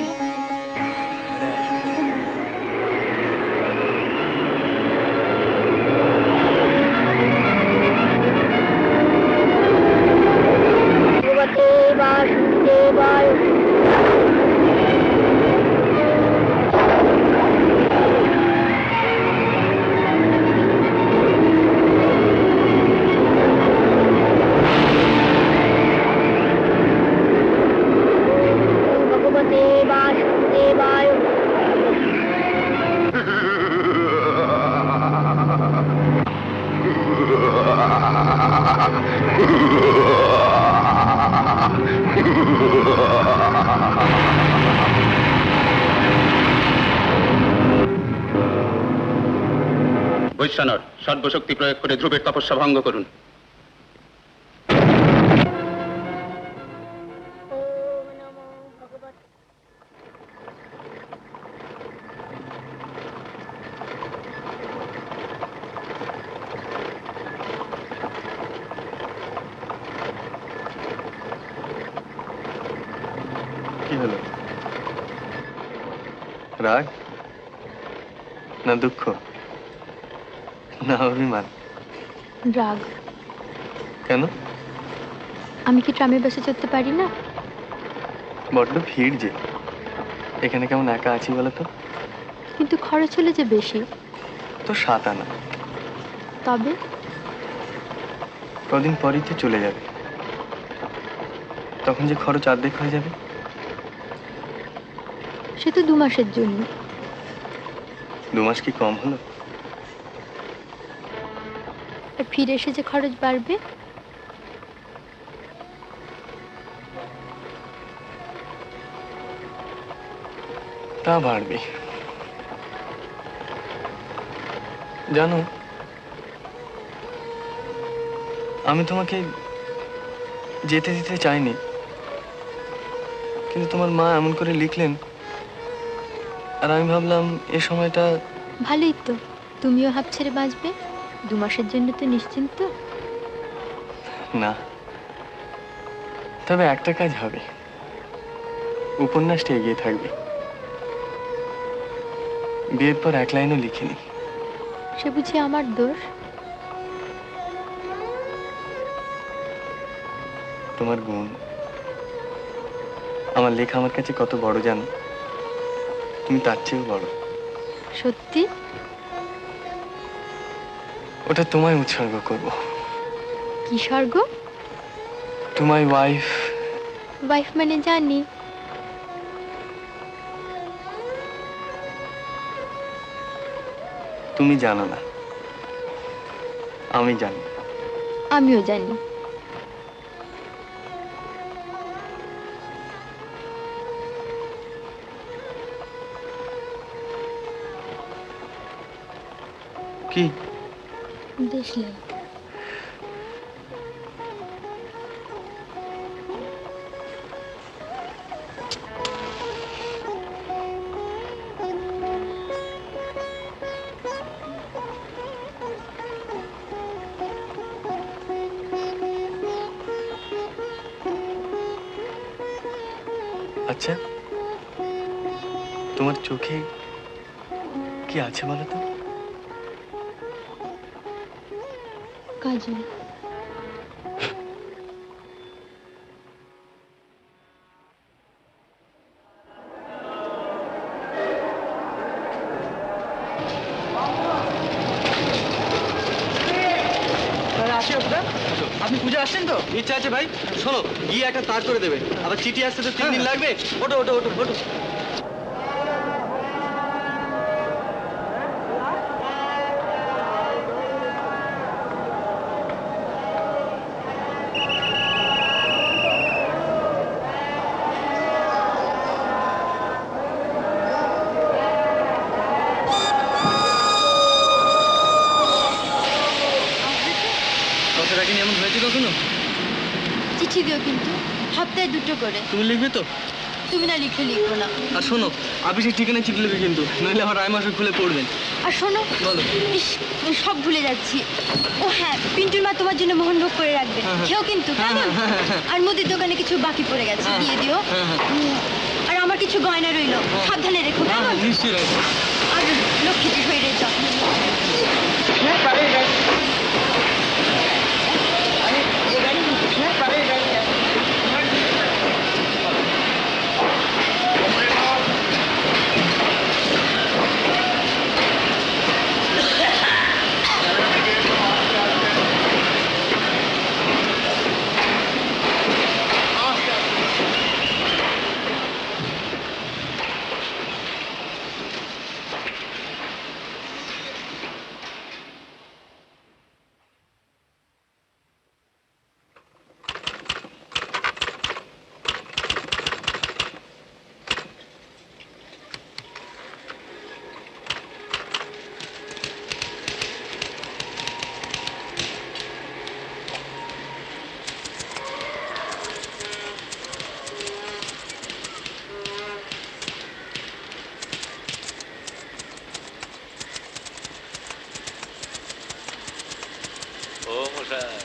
Speaker 15: বৈশ্বনর সর্বশক্তি প্রয়োগ করে ধ্রুবের তপস্যা ভঙ্গ করুন।
Speaker 1: কি হলো? রাগ না দুঃখ না অভিমান?
Speaker 14: রাগ।
Speaker 1: কেন?
Speaker 14: আমি কি ট্রামে বাসে চড়তে পারি না?
Speaker 1: বড্ড ভিড় যে, এখানে কেমন একা আছি বলো তো?
Speaker 14: কিন্তু খরচ হলে যে বেশি।
Speaker 1: তো 7 আনা।
Speaker 14: তবে
Speaker 1: কদিন পরই তো চলে যাবে, তখন যে খরচ অর্ধেক হয়ে যাবে।
Speaker 14: সে তো 2 মাসের জন্য।
Speaker 1: 2 মাস কি কম হলো?
Speaker 14: আর ফিরে এসে যে খরচ বাড়বে।
Speaker 1: তা বাড়বে। জানো, আমি তোমাকে যেতে দিতে চাইনি, কিন্তু তোমার মা এমন করে লিখলেন, আর আমি ভাবলাম এ সময়টা
Speaker 14: ভালোই তো, তুমিও হাঁপ ছেড়ে বাঁচবে। 2 মাসের জন্য তো নিশ্চিন্ত।
Speaker 1: না, তবে একটা কাজ হবে, উপন্যাসটা এগিয়ে থাকবে। বিয়ের পর 1 লাইনও লিখিনি।
Speaker 14: সে বুঝি আমার দোষ?
Speaker 1: তোমার গুণ। আমার লেখা আমার কাছে কত বড় জানো? তুমি তার চেয়েও বড়।
Speaker 14: সত্যি?
Speaker 1: ওটা তোমায় উৎসর্গ করব।
Speaker 14: কি স্বর্গ?
Speaker 1: To my wife.
Speaker 14: ওয়াইফ মানে জানি।
Speaker 1: তুমি জানো না, আমি জানি।
Speaker 14: আমিও জানি।
Speaker 1: কি?
Speaker 14: দেশলাই।
Speaker 1: আচ্ছা, তোমার চোখে কি আছে বলো তো?
Speaker 14: কাজল।
Speaker 1: আপনি পূজা আসছেন তো? ইচ্ছা আছে ভাই। শোনো, গিয়ে একটা তার করে দেবে, আবার চিঠি আসতে তো 3 দিন লাগবে। ওটো ওটো ওটো ওটো। এমন হয়েছে কখনো?
Speaker 14: চিঠি দিও কিন্তু সপ্তাহে 2টো করে।
Speaker 1: তুমি লিখবে তো?
Speaker 14: তুমি না লিখলে লিখবো না।
Speaker 1: আর শোনো, আপিসের ঠিকানায় চিঠি লিখবে কিন্তু, নইলে আমার রায়মাসুর খুলে পড়বেন।
Speaker 14: আর শোনো,
Speaker 1: বলো।
Speaker 14: ইস, আমি সব ভুলে যাচ্ছি। ও হ্যাঁ, পিন্টুর মা তোমার জন্য মোহনভোগ করে রাখবে। খেও কিন্তু কেমন? আর মুদির দোকানে কিছু বাকি পড়ে গেছে, দিয়ে দিও। আর আমার কিছু গয়না রইলো, সাবধানে রেখো কেমন?
Speaker 1: নিশ্চয়ই রাখবো।
Speaker 14: আর লক্ষ্মীটি শরীরের যত্ন।
Speaker 16: মশাই,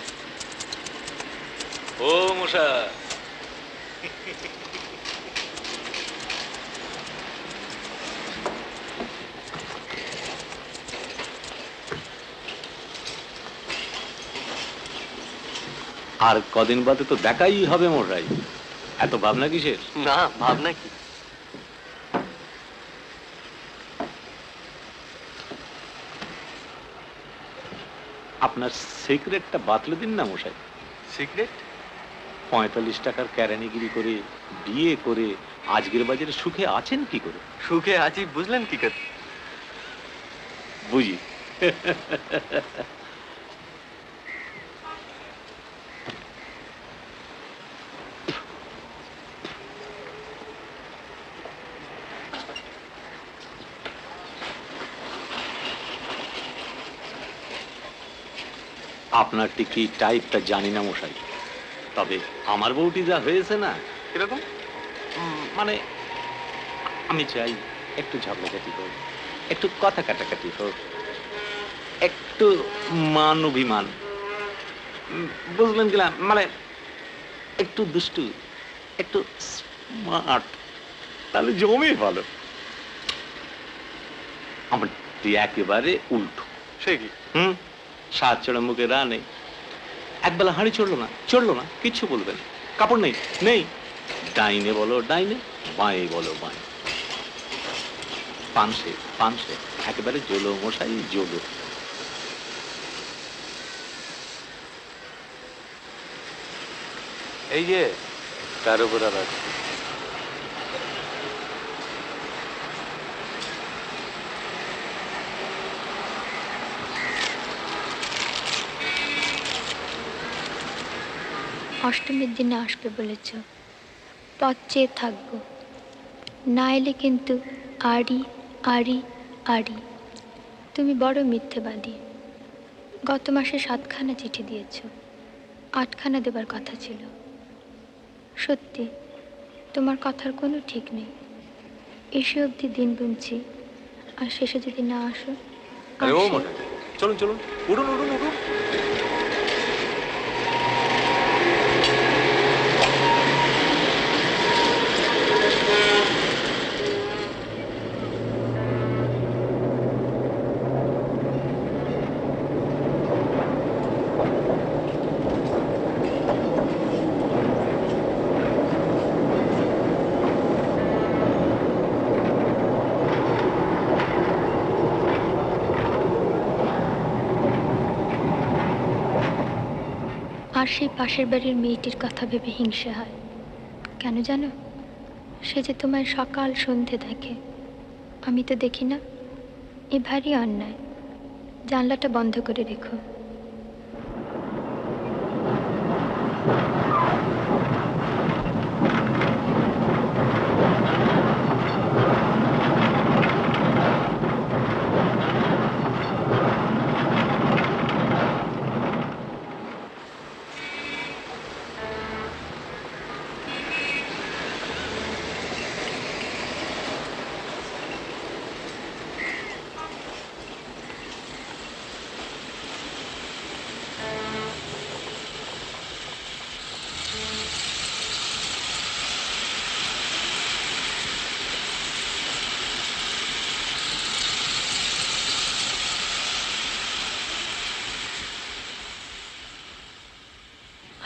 Speaker 16: ও মশাই। আর কদিন বাদে তো দেখাই হবে মশাই, এত ভাবনা কিসের?
Speaker 1: না, ভাবনা কি?
Speaker 16: আপনার সিক্রেটটা বাতলে দিন না মশাই।
Speaker 1: সিক্রেট?
Speaker 16: 45 টাকার কেরানিগিরি করে বিয়ে করে আজকের বাজারে সুখে আছেন কি করে?
Speaker 1: সুখে আছি বুঝলেন কি করে?
Speaker 16: বুঝি। আপনার ঠিক এই টাইপটা জানি না মশাই, তবে আমার বউটি যা হয়েছে না।
Speaker 1: কিরকম?
Speaker 16: মানে আমি চাই একটু ঝগড়াঝাটি হোক, একটু কথা কাটাকাটি হোক, একটু মান অভিমান, বুঝলেন কিনা, মানে একটু দুষ্টু, একটু স্মার্ট, তাহলে জমে ভালো। আমার একেবারে উল্টো।
Speaker 1: সে কি?
Speaker 16: সাত চড়া মুখে রা নেই, একবেলা হাঁড়ি চড়লো না কিচ্ছু বলবেন, কাপড় নেই নেই, ডাইনে বলো ডাইনে, বাঁয়ে বলো বাঁয়ে, পানসে একেবারে জলো মশাই জলো। এই যে তার উপর আবার
Speaker 14: অষ্টমীর দিনে আসবে বলেছ, পথ চেয়ে থাকবো, না এলে কিন্তু আড়ি আড়ি আড়ি। তুমি বড় মিথ্যেবাদী। গত মাসে 7খানা চিঠি দিয়েছ, 8খানা দেবার কথা ছিল। সত্যি তোমার কথার কোনো ঠিক নেই। এসে অবধি দিন গুনছি, আর শেষে যদি না আসো।
Speaker 16: চলুন চলুন, উঠুন উঠুন উঠুন।
Speaker 14: আর সেই পাশের বাড়ির মেয়েটির কথা ভেবে হিংসে হয়। কেন জানো? সে যে তোমায় সকাল সন্ধে দেখে, আমি তো দেখি না। এ ভারী অন্যায়। জানলাটা বন্ধ করে রেখো।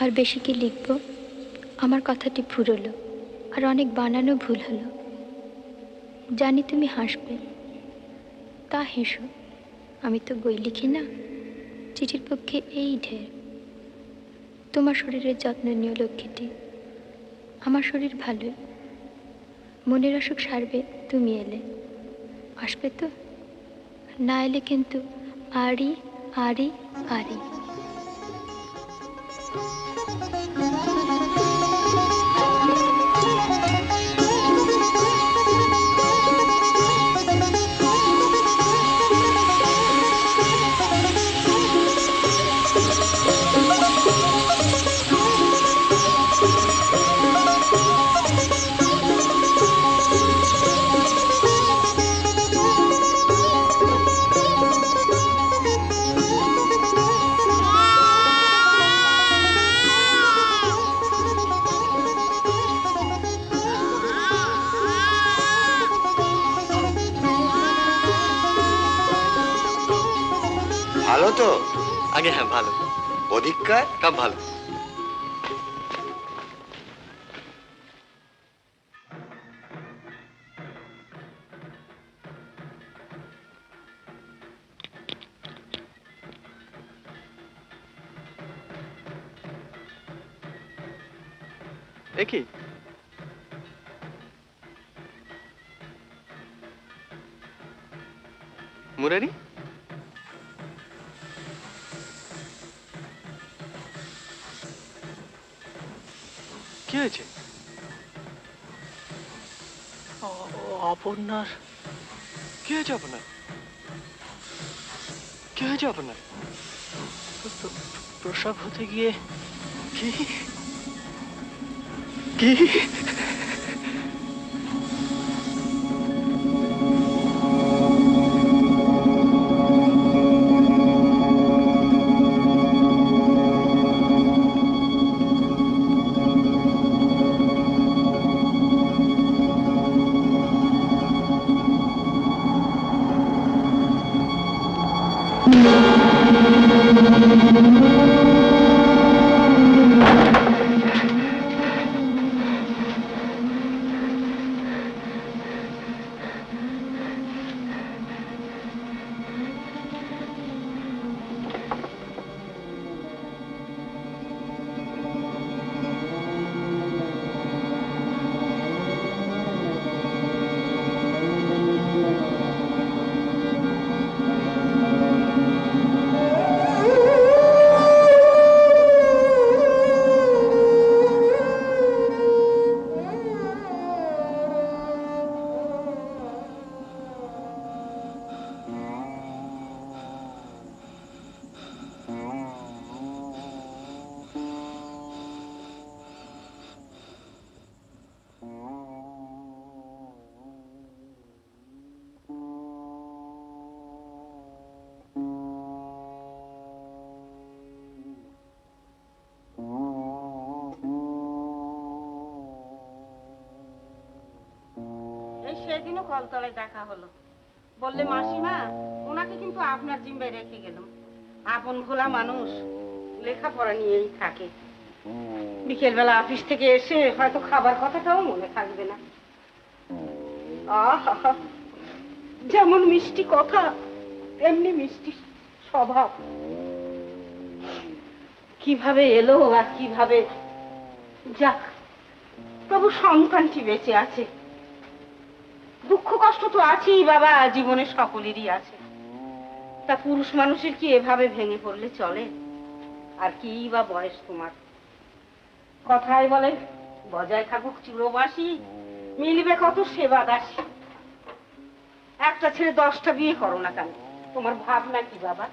Speaker 14: আর বেশি কি লিখবো? আমার কথাটি ফুরলো, আর অনেক বানানো ভুল হলো। জানি তুমি হাসবে, তা হেসো। আমি তো বই লিখি না, চিঠির পক্ষে এই ঢের। তোমার শরীরের যত্ন নিও লক্ষ্মীটি। আমার শরীর ভালোই, মনের অসুখ সারবে তুমি এলে। আসবে তো? না এলে কিন্তু আড়ি আড়ি আড়ি।
Speaker 4: ভালো তো?
Speaker 1: আগে হ্যাঁ ভালো।
Speaker 4: অধিককার?
Speaker 1: সব ভালো। কি মুরারি, কি হয়েছে?
Speaker 17: অপর্ণার
Speaker 1: কি হয়েছে আপনার? কি হয়েছে আপনার?
Speaker 17: প্রসব হতে গিয়ে
Speaker 1: কি কি
Speaker 8: সেদিনও কলতলায় দেখা হলো, বললে মাসিমা ওনাকে কিন্তু আপনার জিম্বায় রেখে গেলাম। আপন ভোলা মানুষ, লেখাপড়া নিয়েই থাকে। বিকেলবেলা অফিস থেকে এসে হয়তো খাবার কথাটাও মনে থাকবে না। আহা, যেমন মিষ্টি কথা তেমনি মিষ্টি স্বভাব। কিভাবে এলো আর কিভাবে যাক, তবু সন্তানটি বেঁচে আছে। দুঃখ কষ্ট তো আছেই বাবা, জীবনে সকলেরই আছে। তা পুরুষ মানুষের কি এভাবে ভেঙে পড়লে চলে? আর কি বা বয়স তোমার? কথায় বলে বজায় থাকুক চিরবাসী, মিলবে কত সেবা দাসী। একটা ছেড়ে 10টা বিয়ে করো না কেন? তোমার ভাবনা কি বাবা?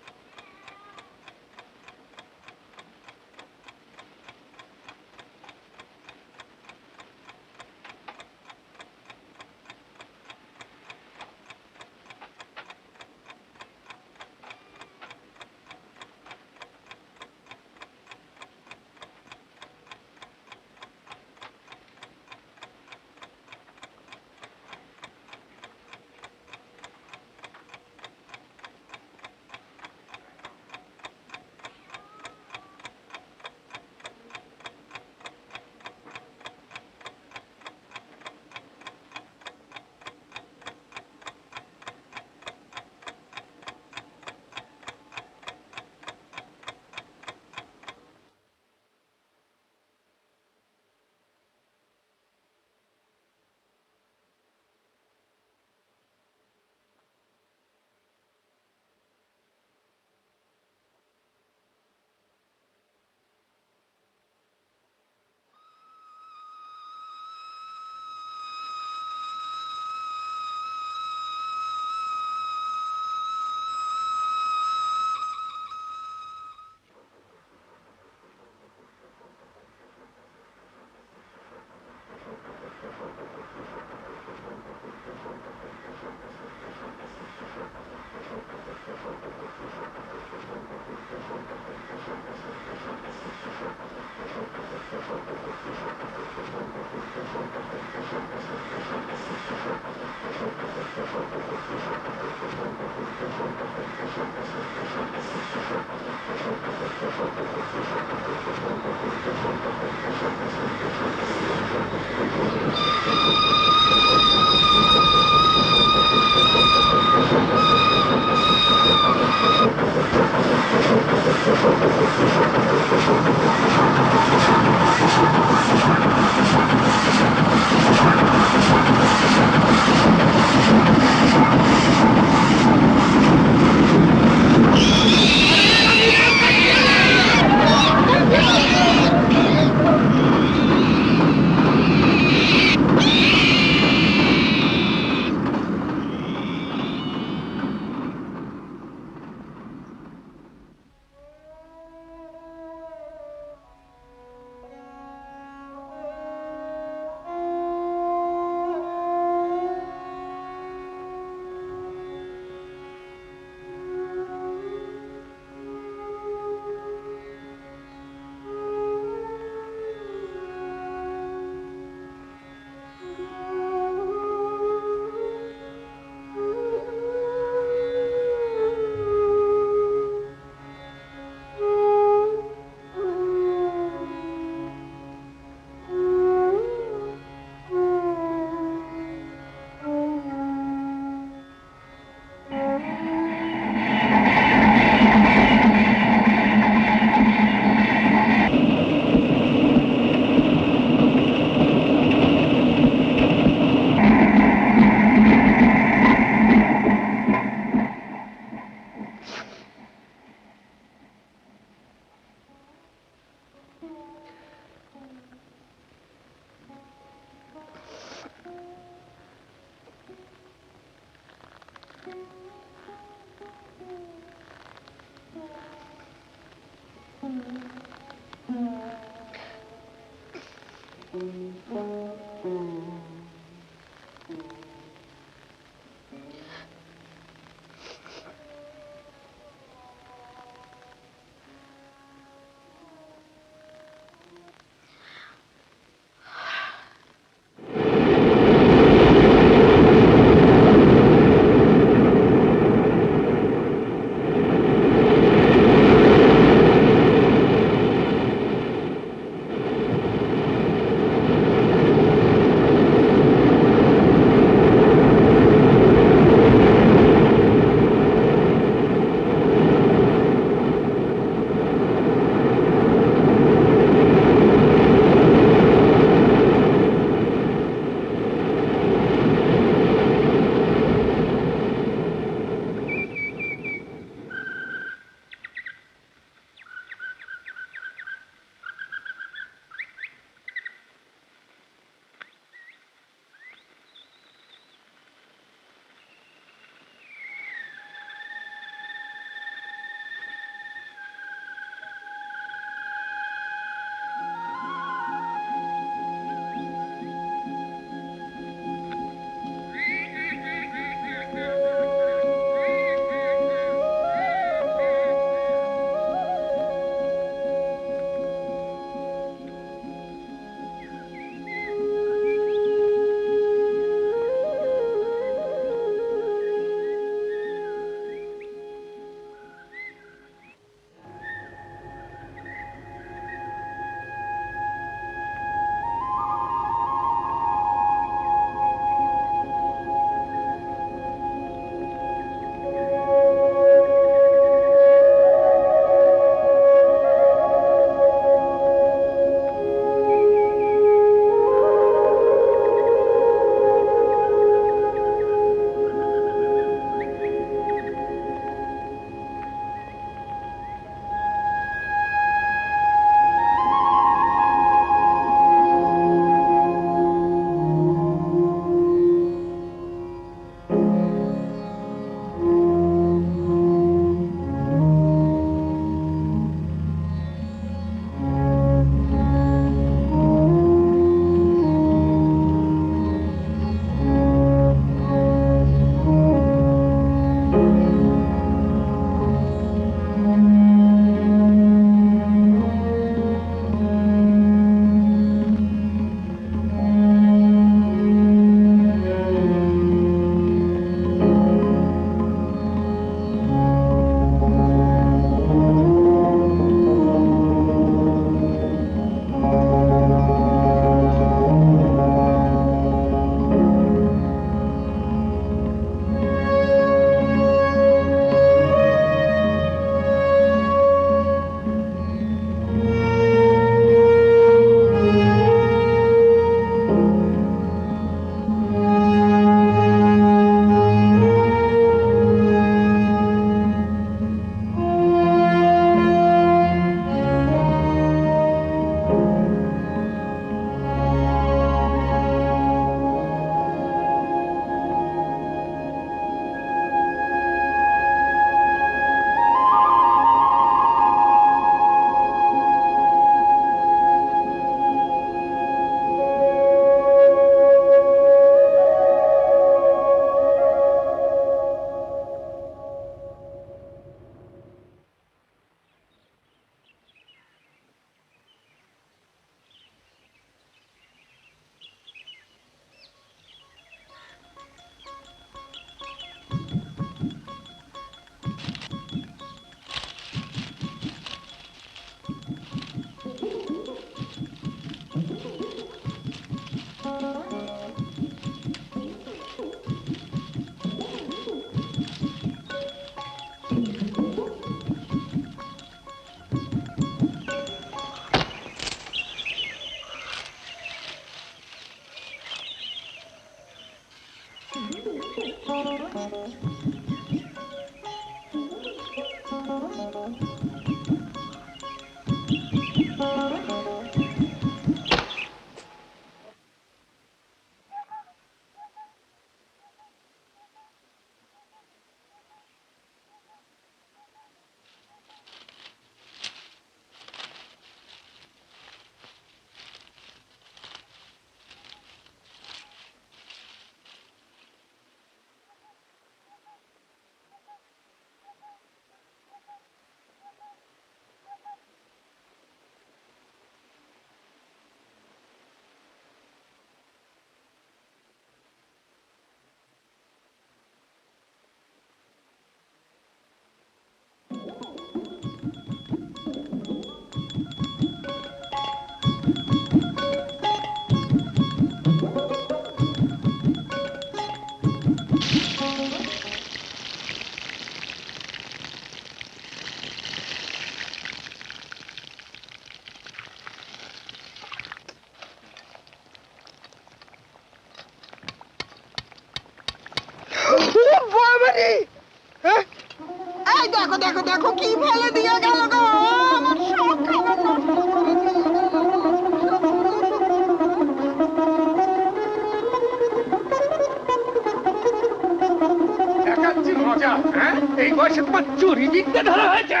Speaker 12: বয়সে তোমার চুরি বিদ্যা ধরা হয়েছে?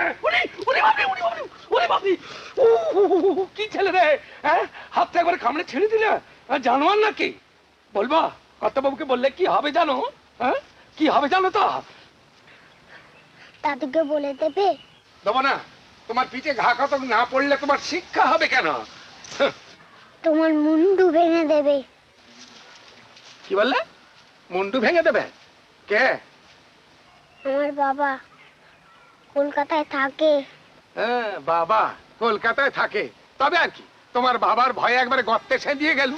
Speaker 12: কি ছেলে রে, হ্যাঁ? হাতটা একবারে কামড়ে ছেড়ে দিলে, জানোয়ার নাকি? বলবা কর্তাবাবুকে বললে কি হবে জানো? হ্যাঁ, কি হবে জানো তো?
Speaker 17: দাদুকে বলে দেবে?
Speaker 12: দেবো না। তোমার পিঠে ঘা কত না পড়লে তোমার শিক্ষা হবে কেন?
Speaker 17: তোমার মুন্ডু ভেঙে দেবে।
Speaker 12: কি বললে? মুন্ডু ভেঙে দেবে? কে?
Speaker 17: আমার বাবা কলকাতায় থাকে।
Speaker 12: হ্যাঁ, বাবা কলকাতায় থাকে, তবে আর কি, তোমার বাবার ভয়ে একবারে গর্তে সেঁধিয়ে গেল।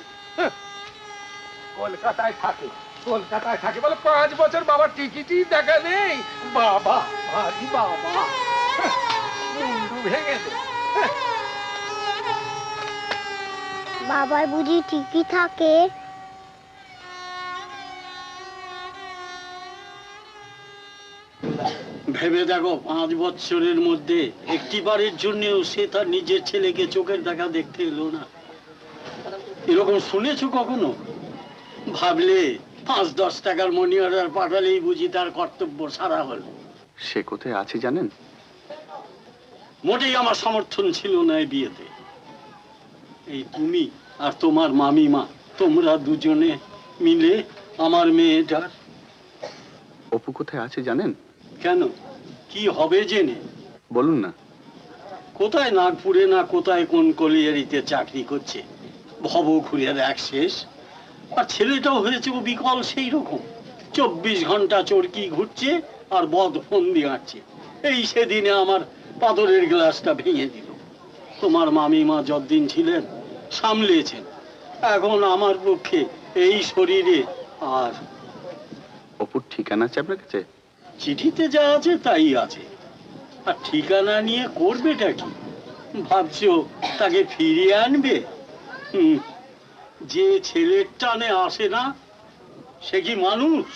Speaker 12: কলকাতায় থাকে, কলকাতায় থাকে বলে 5 বছর বাবার টিকিটই দেখা নেই। বাবা ভারী বাবা, মুন্ডু ভেঙে দে।
Speaker 17: বাবার বুঝি ঠিকই থাকে?
Speaker 10: ভেবে দেখো, 5 বছরের মধ্যে একটিবারের জন্যও সে তার নিজের ছেলেকে চোখের দেখা দেখতে এলো না। এরকম শুনেছো কখনো? ভাবলে 5-10 টাকার মনি অর্ডার পাঠালেই বুঝি তার কর্তব্য সারা হলো।
Speaker 15: সে কোথায় আছে জানেন?
Speaker 10: মোটেই আমার সমর্থন ছিল না এই বিয়েতে। এই তুমি আর তোমার মামিমা, তোমরা দুজনে মিলে আমার মেয়েটার।
Speaker 15: অপু কোথায় আছে জানেন?
Speaker 10: কেন, কি হবে জেনে?
Speaker 15: বলুন না।
Speaker 10: কোথায় নাগপুরে না কোথায় কোন কলিয়ারিতে চাকরি করছে, ভব ঘুরের এক শেষ। আর ছেলেটাও হয়েছে ও বিকল সেই রকম, 24 ঘন্টা চরকি ঘুরছে আর বদ ফোন দিয়ে আসছে। এই সেদিনে আমার পাথরের গ্লাসটা ভেঙে দিল। তোমার মামিমা যতদিন ছিলেন সামলেছেন, এখন আমার পক্ষে এই শরীরে আর।
Speaker 15: অপুর ঠিকানা আছে আপনার কাছে?
Speaker 10: চিঠিতে যা আছে তাই আছে, আর ঠিকানা নিয়ে করবেটা কি? ভাবছো তাকে ফিরিয়ে আনবে? যে ছেলের টানে আসে না সে কি মানুষ?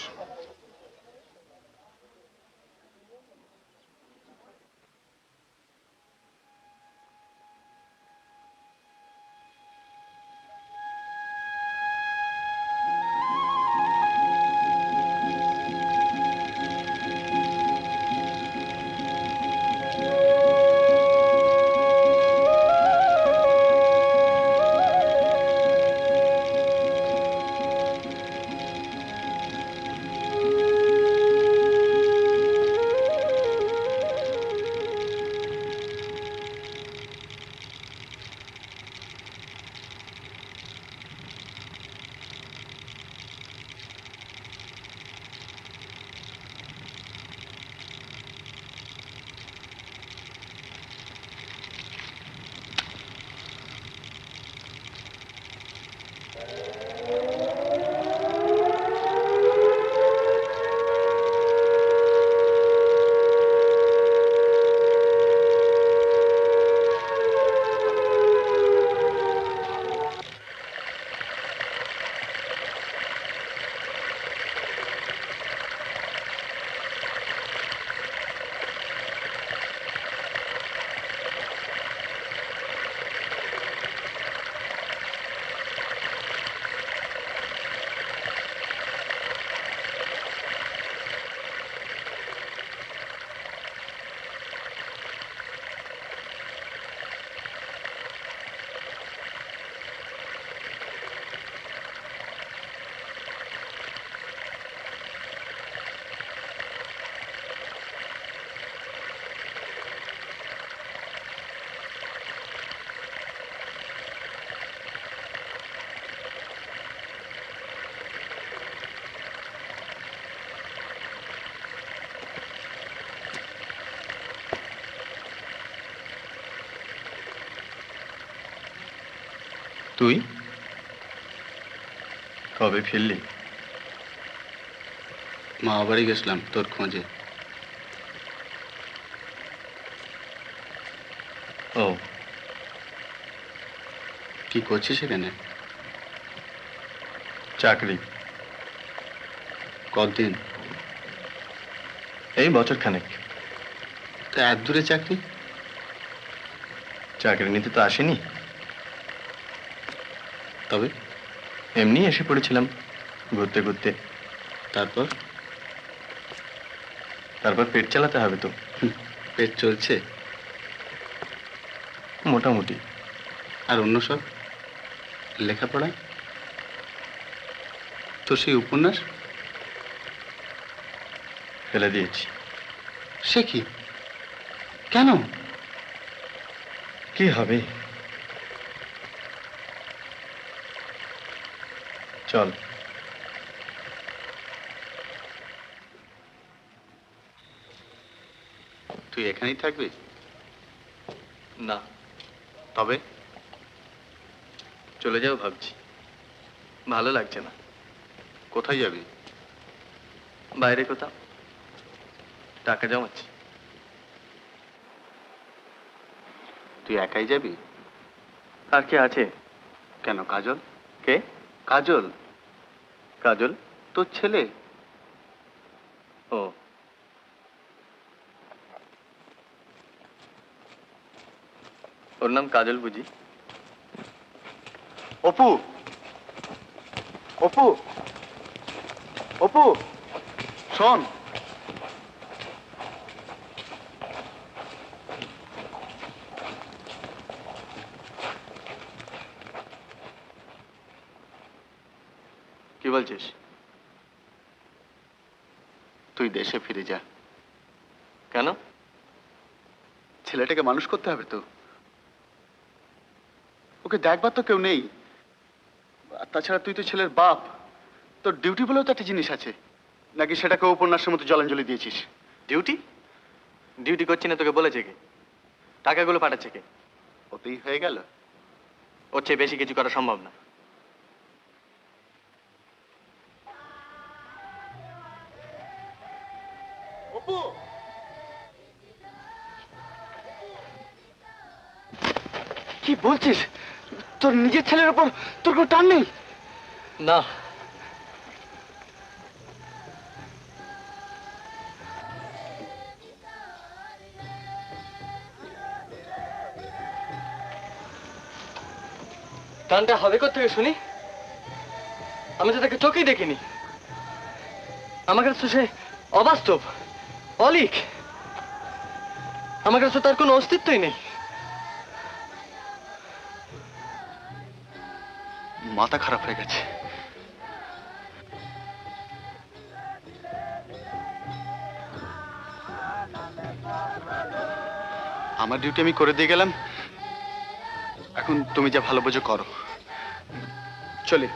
Speaker 1: তুই কবে ফিরলি?
Speaker 15: মা বাড়ি গেছিলাম তোর খোঁজে।
Speaker 1: ও,
Speaker 15: কি করছিস সেখানে?
Speaker 1: চাকরি।
Speaker 15: কতদিন?
Speaker 1: এই বছর খানেক।
Speaker 15: তা এত দূরে চাকরি?
Speaker 1: চাকরি নিতে তো আসেনি,
Speaker 15: তবে
Speaker 1: এমনি এসে পড়েছিলাম ঘুরতে ঘুরতে।
Speaker 15: তারপর?
Speaker 1: তারপর পেট চালাতে হবে তো।
Speaker 15: পেট চলছে
Speaker 1: মোটামুটি।
Speaker 15: আর অন্য সব লেখাপড়া, তো সেই উপন্যাস
Speaker 1: ফেলে দিয়েছি।
Speaker 15: সে কি, কেন?
Speaker 1: কি হবে? চল।
Speaker 15: তুই এখানেই থাকবি?
Speaker 1: না,
Speaker 15: তবে
Speaker 1: চলে যাও ভাবছি, ভালো লাগছে না।
Speaker 15: কোথায় যাবি?
Speaker 1: বাইরে কোথাও, টাকা জমাচ্ছি।
Speaker 15: তুই একাই যাবি?
Speaker 1: আর কে আছে?
Speaker 15: কেন, কাজল?
Speaker 1: কে?
Speaker 15: কাজল,
Speaker 1: কাজল
Speaker 15: তোর ছেলে।
Speaker 1: ও, ওর নাম কাজল বুঝি?
Speaker 15: অপু, অপু, অপু, শোন।
Speaker 1: কি বলছিস?
Speaker 15: তুই দেশে ফিরে যা।
Speaker 1: কেন?
Speaker 15: ছেলেটাকে মানুষ করতে হবে তো, ওকে দেখবার তো কেউ নেই। আর তাছাড়া তুই তো ছেলের বাপ, তোর ডিউটি বলেও তো একটা জিনিস আছে, নাকি সেটাকে উপন্যাসের মতো জলাঞ্জলি দিয়েছিস?
Speaker 1: ডিউটি? ডিউটি করছি না তোকে বলেছে কে? টাকাগুলো পাঠাচ্ছে কে?
Speaker 15: ওতেই হয়ে গেল?
Speaker 1: ওর চেয়ে বেশি কিছু করা সম্ভব না।
Speaker 15: কি বলছিস? তোর নিজের ছেলের উপর তোর কোনো টান নেই?
Speaker 1: না, টানটা হবে কোত্থেকে শুনি? আমি তো তাকে চোখেই দেখিনি। আমার কাছে সে অবাস্তব, অলিক। আমার কাছে তার কোনো অস্তিত্বই নেই।
Speaker 15: মাথা খারাপ হয়ে গেছে। আমার ডিউটি আমি করে দিয়ে গেলাম, এখন তুমি যা ভালো বোঝো করো। চলে।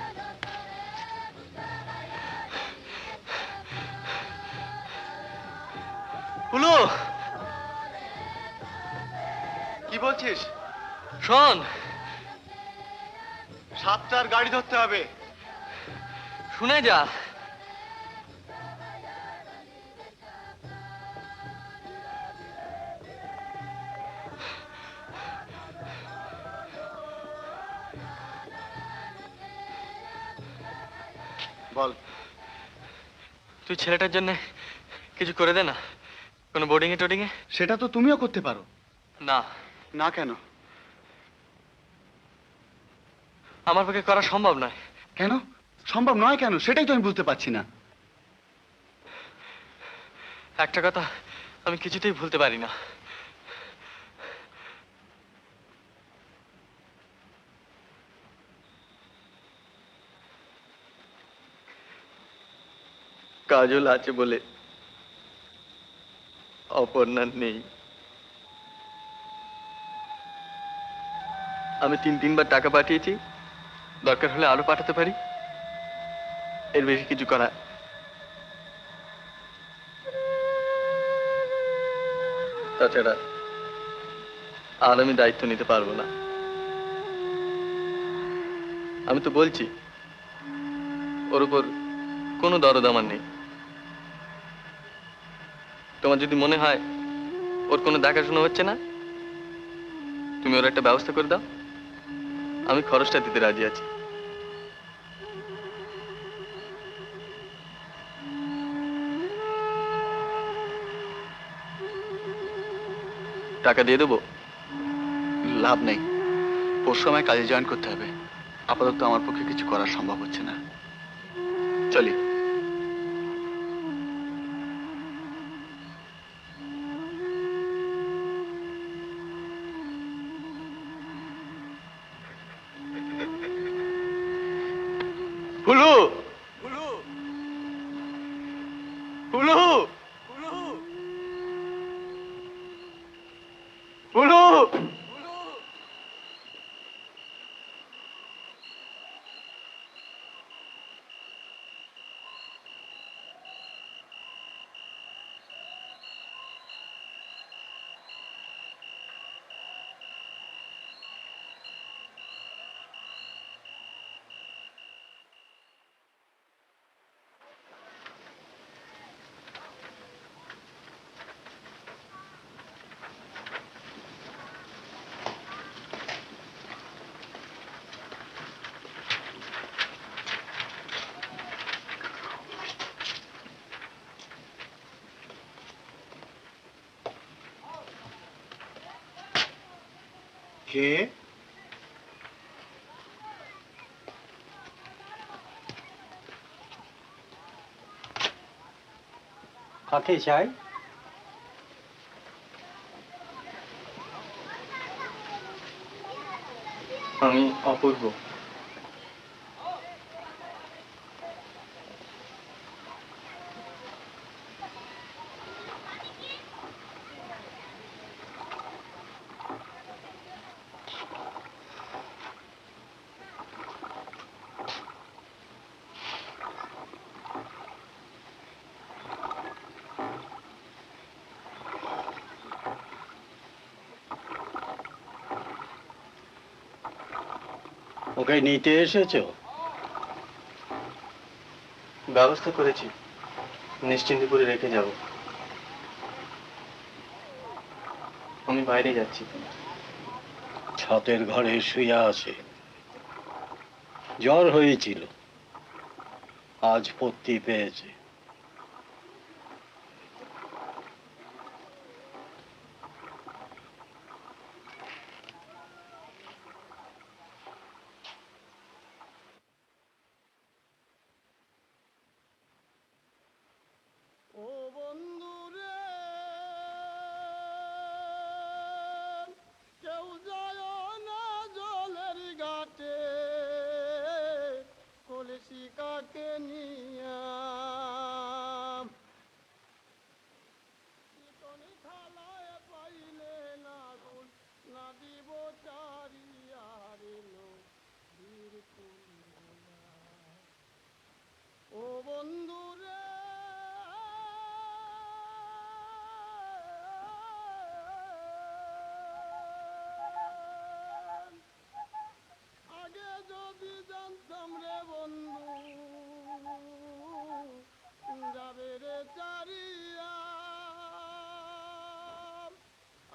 Speaker 1: হুলো,
Speaker 15: কি বলছিস?
Speaker 1: শোন,
Speaker 15: 7টার গাড়ি ধরতে হবে।
Speaker 1: শুনে যা।
Speaker 15: বল।
Speaker 1: তুই ছেলেটার জন্য কিছু করে দে না, কোনো বোর্ডিং এ টোডিং এ।
Speaker 15: সেটা তো তুমিও করতে পারো।
Speaker 1: না।
Speaker 15: না কেন?
Speaker 1: আমার পক্ষে করা সম্ভব নয়।
Speaker 15: কেন সম্ভব নয়? কেন সেটাই তো আমি বুঝতে পারছি না।
Speaker 1: একটা কথা আমি কিছুতেই ভুলতে পারি না। কাজল আছে বলে অপর্ণা নেই। আমি 3-3বার টাকা পাঠিয়েছি, দরকার হলে আরো পাঠাতে পারি, এর বেশি কিছু করা। তাছাড়া আর আমি দায়িত্ব নিতে পারবো না। আমি তো বলছি, ওর উপর কোনো দরদ আমার নেই। তোমার যদি মনে হয় ওর কোনো দেখাশোনা হচ্ছে না, তুমি ওর একটা ব্যবস্থা করে দাও, আমি খরচটা দিতে রাজি আছি। টাকা দিয়ে দেবো?
Speaker 15: লাভ নেই, পরশু আমায় কাজে জয়েন করতে হবে। আপাতত আমার পক্ষে কিছু করা সম্ভব হচ্ছে না। চলি।
Speaker 1: ফুলু ফুলু ফুলু
Speaker 4: কে?
Speaker 10: কাকে চাই?
Speaker 1: আমি অপূর্ব।
Speaker 10: ওকে নিতে এসেছো?
Speaker 1: ব্যবস্থা করেছি, নিশ্চিন্তিপুরে রেখে যাব। আমি বাইরে যাচ্ছি।
Speaker 10: ছাতের ঘরে শুয়ে আছে, জ্বর হয়েছিল, আজ পত্তি পেয়েছে।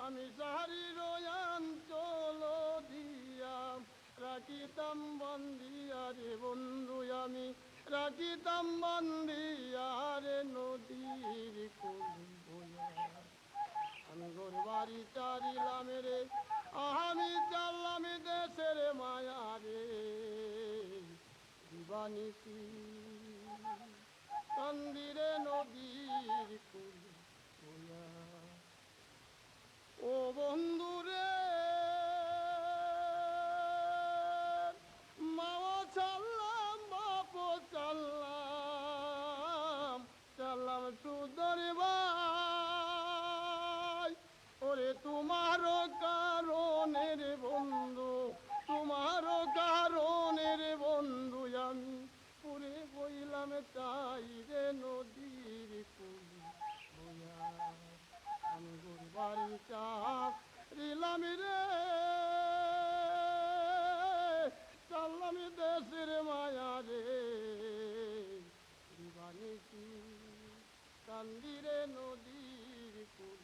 Speaker 18: আমি সাহারির অঞ্চল দিয়া রাখিতাম বন্দিয়া রে বন্ধু, আমি রাখিতাম বন্দিয়া রে নদীর কুল। আমি গোর বাড়ি চারিলাম রে, আমি চাললাম দেশের মায়া রে দিবানিসি কান্দিরে নদীর কুল। ও বন্ধুরে মাও চাললাম বাপ চাললাম, চাললাম সুদর ভাই। ওরে তোমারও কারণের বন্ধু, তোমারও কারণের বন্ধু আমি পুরে বইলাম তাই রে নদীর কুল। আমি গুরবারি চাপ রিলাম রে, চাললাম দেশের মায়া রে দিবানিসি কান্দিরে নদীর কুল।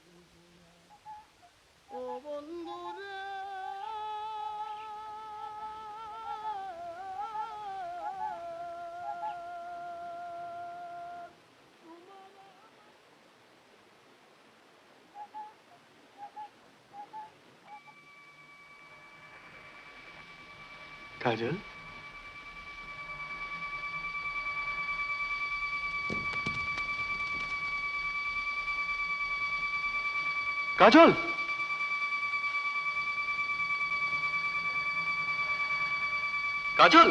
Speaker 18: ও বন্ধু রে
Speaker 1: কাজল, কাজল, কাজল,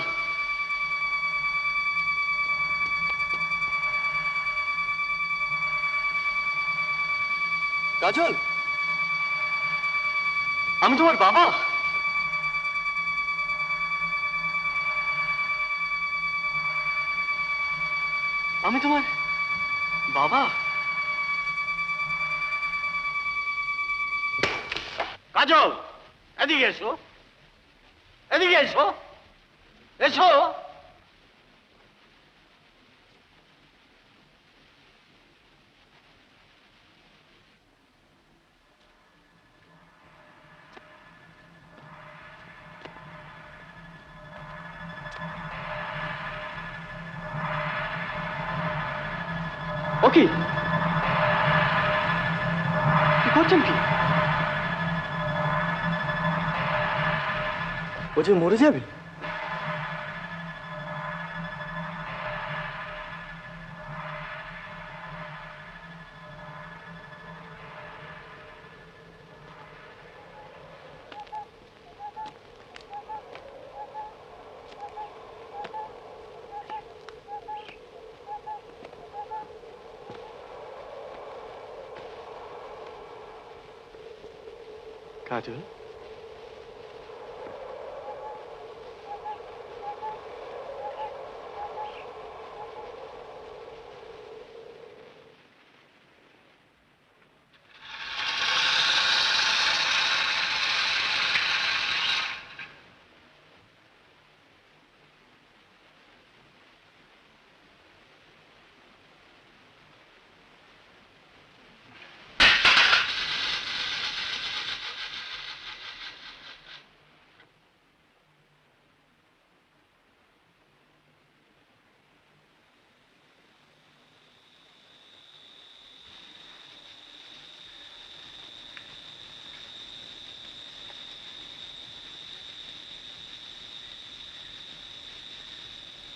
Speaker 1: কাজল, আমি তোমার বাবা। আমি তোমার বাবা।
Speaker 10: কাজল, এদিকে এসো, এদিকে এসো, এসো।
Speaker 1: ওকে, কি করছেন কি? ও যে মরে যাবে? কাজল,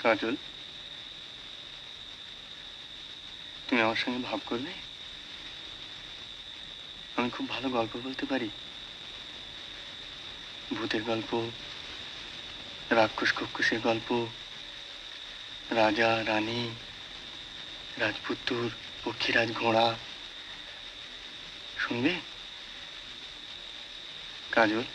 Speaker 1: কাজল, তুমি আমার সঙ্গে ভাব করবে? আমি খুব ভালো গল্প বলতে পারি। ভূতের গল্প, রাক্ষস কক্ষসের গল্প, রাজা রানী, রাজপুত্তুর, পক্ষীরাজ ঘোড়া। শুনবে কাজল?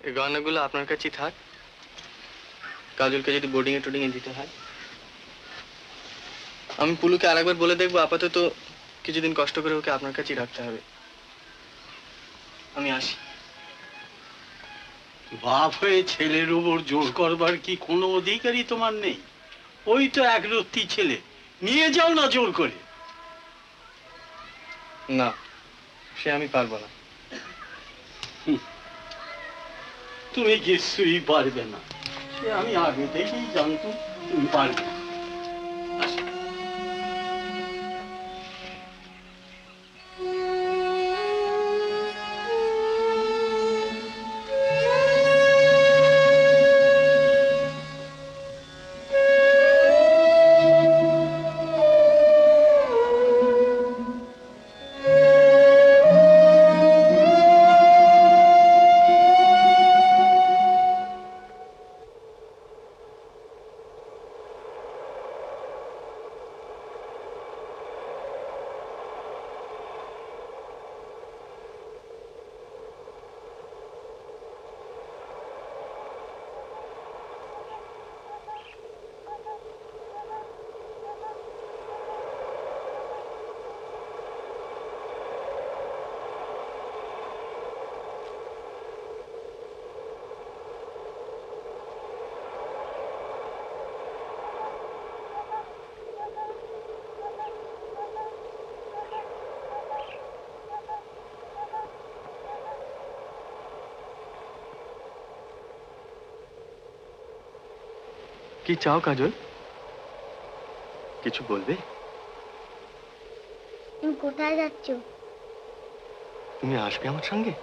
Speaker 1: এই গয়নাগুলো আপনার কাছেই থাক। কাজলকে যদি বোর্ডিং এ টোডিং এ দিতে হয়। আমি পুলুকে আরেকবার বলে দেখবো, আপাতত কিছুদিন কষ্ট করে ওকে আপনার কাছেই রাখতে হবে। আমি আসি।
Speaker 10: বাপ হয়ে ছেলের উপর জোর করবার কি কোনো অধিকারই তোমার নেই? ওই তো একরত্তি ছেলে, নিয়ে যাও না জোর করে।
Speaker 1: না, সে আমি পারবো না।
Speaker 10: তুমি কিছুই পারবে না, সে আমি আগে থেকেই জানতাম তুমি পারবে না।
Speaker 1: কি চাও কাজল? কিছু বলবে?
Speaker 17: তুমি কোথায় যাচ্ছ?
Speaker 1: তুমি আসবে আমার সঙ্গে?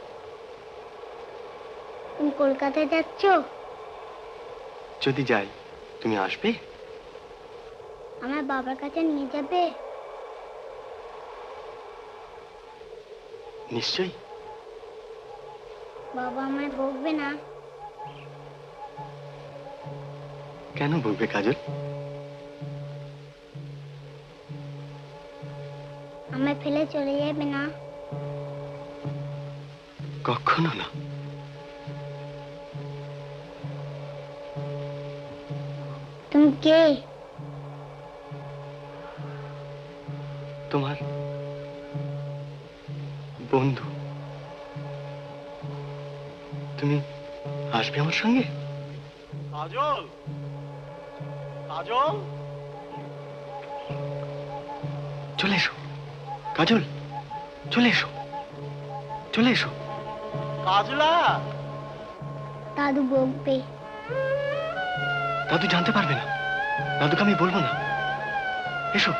Speaker 17: তুমি কলকাতায় যাচ্ছ?
Speaker 1: যদি যাই তুমি আসবে?
Speaker 17: আমার বাবার কাছে নিয়ে যাবে?
Speaker 1: নিশ্চয়ই।
Speaker 17: বাবা আমায় বকবে না?
Speaker 1: কেন বলবে কাজল?
Speaker 17: আমায় ফেলে চলে যাবে না?
Speaker 1: কখনো না।
Speaker 17: তুমি কে?
Speaker 1: তোমার বন্ধু। তুমি আসবে আমার সঙ্গে?
Speaker 10: কাজল, কাজল,
Speaker 1: চলে এসো কাজল, চলে এসো, চলে এসো।
Speaker 10: কাজলা।
Speaker 17: দাদু বকবে।
Speaker 1: দাদু জানতে পারবে না, দাদুকে আমি বলবো না। এসো।